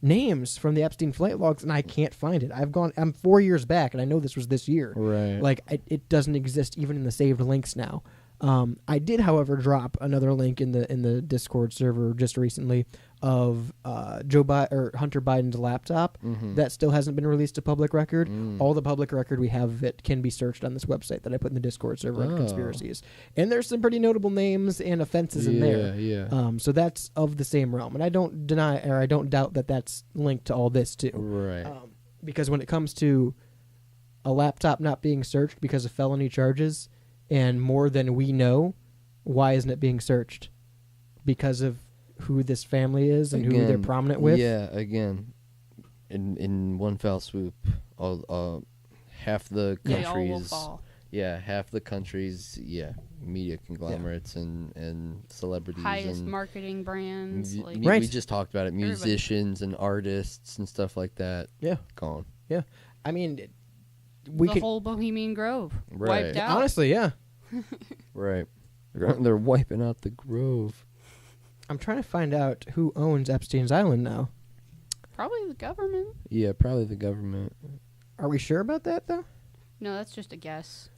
[SPEAKER 5] names from the Epstein flight logs, and I can't find it. I'm 4 years back, and I know this was this year.
[SPEAKER 2] Right.
[SPEAKER 5] It doesn't exist even in the saved links now. I did, however, drop another link in the Discord server just recently of Hunter Biden's laptop that still hasn't been released to public record. All the public record we have of it can be searched on this website that I put in the Discord server on conspiracies. And there's some pretty notable names and offenses in there.
[SPEAKER 2] Yeah.
[SPEAKER 5] So that's of the same realm, and I don't deny or I don't doubt that that's linked to all this too.
[SPEAKER 2] Right.
[SPEAKER 5] Because when it comes to a laptop not being searched because of felony charges, and more than we know, why isn't it being searched? Because of who this family is and who they're
[SPEAKER 2] Again,
[SPEAKER 5] prominent with?
[SPEAKER 2] Yeah, again, in one foul swoop, all half the
[SPEAKER 4] They all will
[SPEAKER 2] countries,
[SPEAKER 4] fall.
[SPEAKER 2] half the countries, media conglomerates and celebrities
[SPEAKER 4] Highest
[SPEAKER 2] and
[SPEAKER 4] marketing brands.
[SPEAKER 2] mu-
[SPEAKER 4] Like,
[SPEAKER 2] we
[SPEAKER 5] Right.
[SPEAKER 2] just talked about it,
[SPEAKER 4] Everybody.
[SPEAKER 2] musicians and artists and stuff like that.
[SPEAKER 5] Yeah.
[SPEAKER 2] Gone.
[SPEAKER 5] I mean, we
[SPEAKER 4] the
[SPEAKER 5] could
[SPEAKER 4] whole Bohemian Grove
[SPEAKER 2] Right.
[SPEAKER 4] wiped out.
[SPEAKER 5] honestly, yeah.
[SPEAKER 2] Right. They're wiping out the Grove.
[SPEAKER 5] I'm trying to find out who owns Epstein's Island now.
[SPEAKER 4] Probably the government.
[SPEAKER 2] Yeah, probably the government.
[SPEAKER 5] Are we sure about that though?
[SPEAKER 4] No, that's just a guess.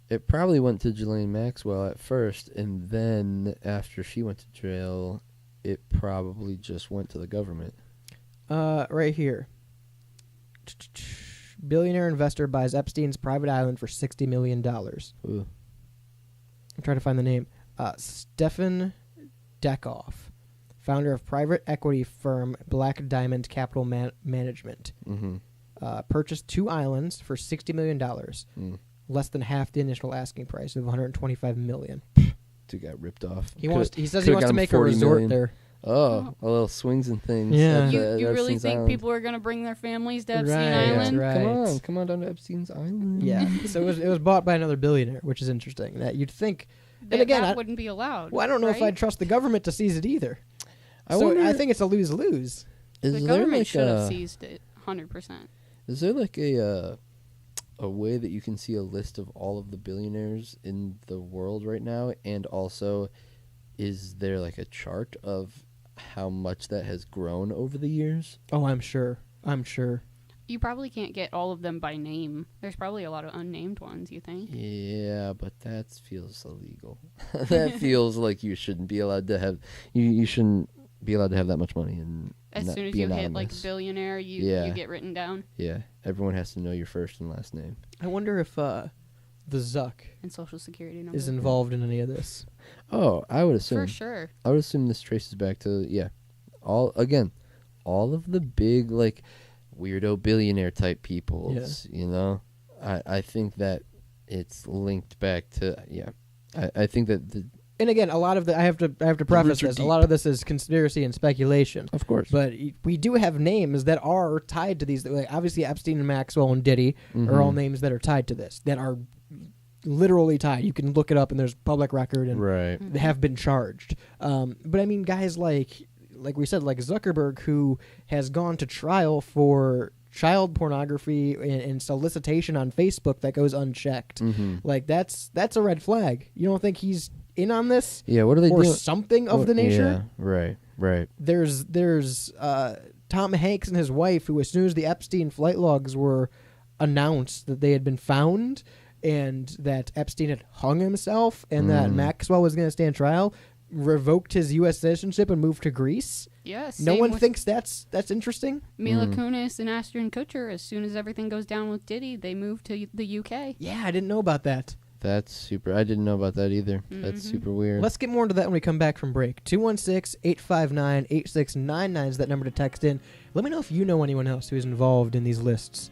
[SPEAKER 2] It probably went to Ghislaine Maxwell at first, and then after she went to jail, it probably just went to the government.
[SPEAKER 5] Right here. Billionaire investor buys Epstein's private island for $60 million.
[SPEAKER 2] Ooh.
[SPEAKER 5] I'm trying to find the name. Stefan Dekoff, founder of private equity firm Black Diamond Capital Management,
[SPEAKER 2] Mm-hmm.
[SPEAKER 5] purchased 2 islands for $60 million,
[SPEAKER 2] Mm.
[SPEAKER 5] less than half the initial asking price of $125 million.
[SPEAKER 2] Dude got ripped off.
[SPEAKER 5] He says he
[SPEAKER 2] coulda
[SPEAKER 5] wants
[SPEAKER 2] got
[SPEAKER 5] to
[SPEAKER 2] him
[SPEAKER 5] make a
[SPEAKER 2] 40
[SPEAKER 5] resort
[SPEAKER 2] million.
[SPEAKER 5] there.
[SPEAKER 2] Oh, a little swings and things.
[SPEAKER 5] Yeah.
[SPEAKER 2] at
[SPEAKER 4] You,
[SPEAKER 2] the-
[SPEAKER 4] you
[SPEAKER 2] at
[SPEAKER 4] really
[SPEAKER 2] Epstein's
[SPEAKER 4] think
[SPEAKER 2] Island.
[SPEAKER 4] people are going to bring their families to Epstein
[SPEAKER 5] Right,
[SPEAKER 4] Island?
[SPEAKER 5] right.
[SPEAKER 2] Come on down to Epstein's Island.
[SPEAKER 5] Yeah. So it was bought by another billionaire, which is interesting. That you'd think.
[SPEAKER 4] That,
[SPEAKER 5] again,
[SPEAKER 4] that
[SPEAKER 5] I-
[SPEAKER 4] wouldn't be allowed.
[SPEAKER 5] Well, I don't know if
[SPEAKER 4] right?
[SPEAKER 5] I'd trust the government to seize it either.
[SPEAKER 2] I
[SPEAKER 5] So
[SPEAKER 2] wonder,
[SPEAKER 5] I think it's a lose-lose.
[SPEAKER 2] is
[SPEAKER 4] The
[SPEAKER 2] there
[SPEAKER 4] government
[SPEAKER 2] like
[SPEAKER 4] should have
[SPEAKER 2] a,
[SPEAKER 4] seized it 100%.
[SPEAKER 2] is there like a way that you can see a list of all of the billionaires in the world right now, and also is there like a chart of how much that has grown over the years?
[SPEAKER 5] Oh, I'm sure.
[SPEAKER 4] You probably can't get all of them by name. There's probably a lot of unnamed ones, you think?
[SPEAKER 2] Yeah, but that feels illegal. That feels like you shouldn't be allowed to have you shouldn't be allowed to have that much money and
[SPEAKER 4] As
[SPEAKER 2] not
[SPEAKER 4] soon as
[SPEAKER 2] be
[SPEAKER 4] you hit
[SPEAKER 2] anonymous.
[SPEAKER 4] like billionaire, you
[SPEAKER 2] Yeah.
[SPEAKER 4] get written down
[SPEAKER 2] Yeah, everyone has to know your first and last name.
[SPEAKER 5] I wonder if the Zuck
[SPEAKER 4] and social security number.
[SPEAKER 5] is involved in any of this.
[SPEAKER 2] Oh, I would assume.
[SPEAKER 4] For sure.
[SPEAKER 2] I would assume this traces back to all of the big like weirdo billionaire type peoples. You know, I think that it's linked back to I think that
[SPEAKER 5] And again, a lot of I have to preface
[SPEAKER 2] roots are
[SPEAKER 5] this. A
[SPEAKER 2] deep.
[SPEAKER 5] lot of this is conspiracy and speculation.
[SPEAKER 2] of course,
[SPEAKER 5] But we do have names that are tied to these. Like obviously, Epstein and Maxwell and Diddy are all names that are tied to this. That are literally tied. You can look it up, and there's public record, and
[SPEAKER 2] right.
[SPEAKER 5] they have been charged. But I mean, guys like we said, like Zuckerberg, who has gone to trial for child pornography and solicitation on Facebook that goes unchecked.
[SPEAKER 2] Mm-hmm.
[SPEAKER 5] Like that's a red flag. You don't think he's in on this
[SPEAKER 2] Yeah, what are they
[SPEAKER 5] or
[SPEAKER 2] doing?
[SPEAKER 5] something of the nature?
[SPEAKER 2] Yeah, right.
[SPEAKER 5] There's Tom Hanks and his wife, who as soon as the Epstein flight logs were announced that they had been found and that Epstein had hung himself and that Maxwell was going to stand trial, revoked his U.S. citizenship and moved to Greece.
[SPEAKER 4] Yes.
[SPEAKER 5] No one thinks that's interesting.
[SPEAKER 4] Mila Kunis and Ashton Kutcher, as soon as everything goes down with Diddy, they move to the UK.
[SPEAKER 5] Yeah, I didn't know about that.
[SPEAKER 2] That's super. I didn't know about that either. That's super weird.
[SPEAKER 5] Let's get more into that when we come back from break. 216-859-8699 is that number to text in. Let me know if you know anyone else who is involved in these lists.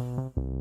[SPEAKER 2] Bye.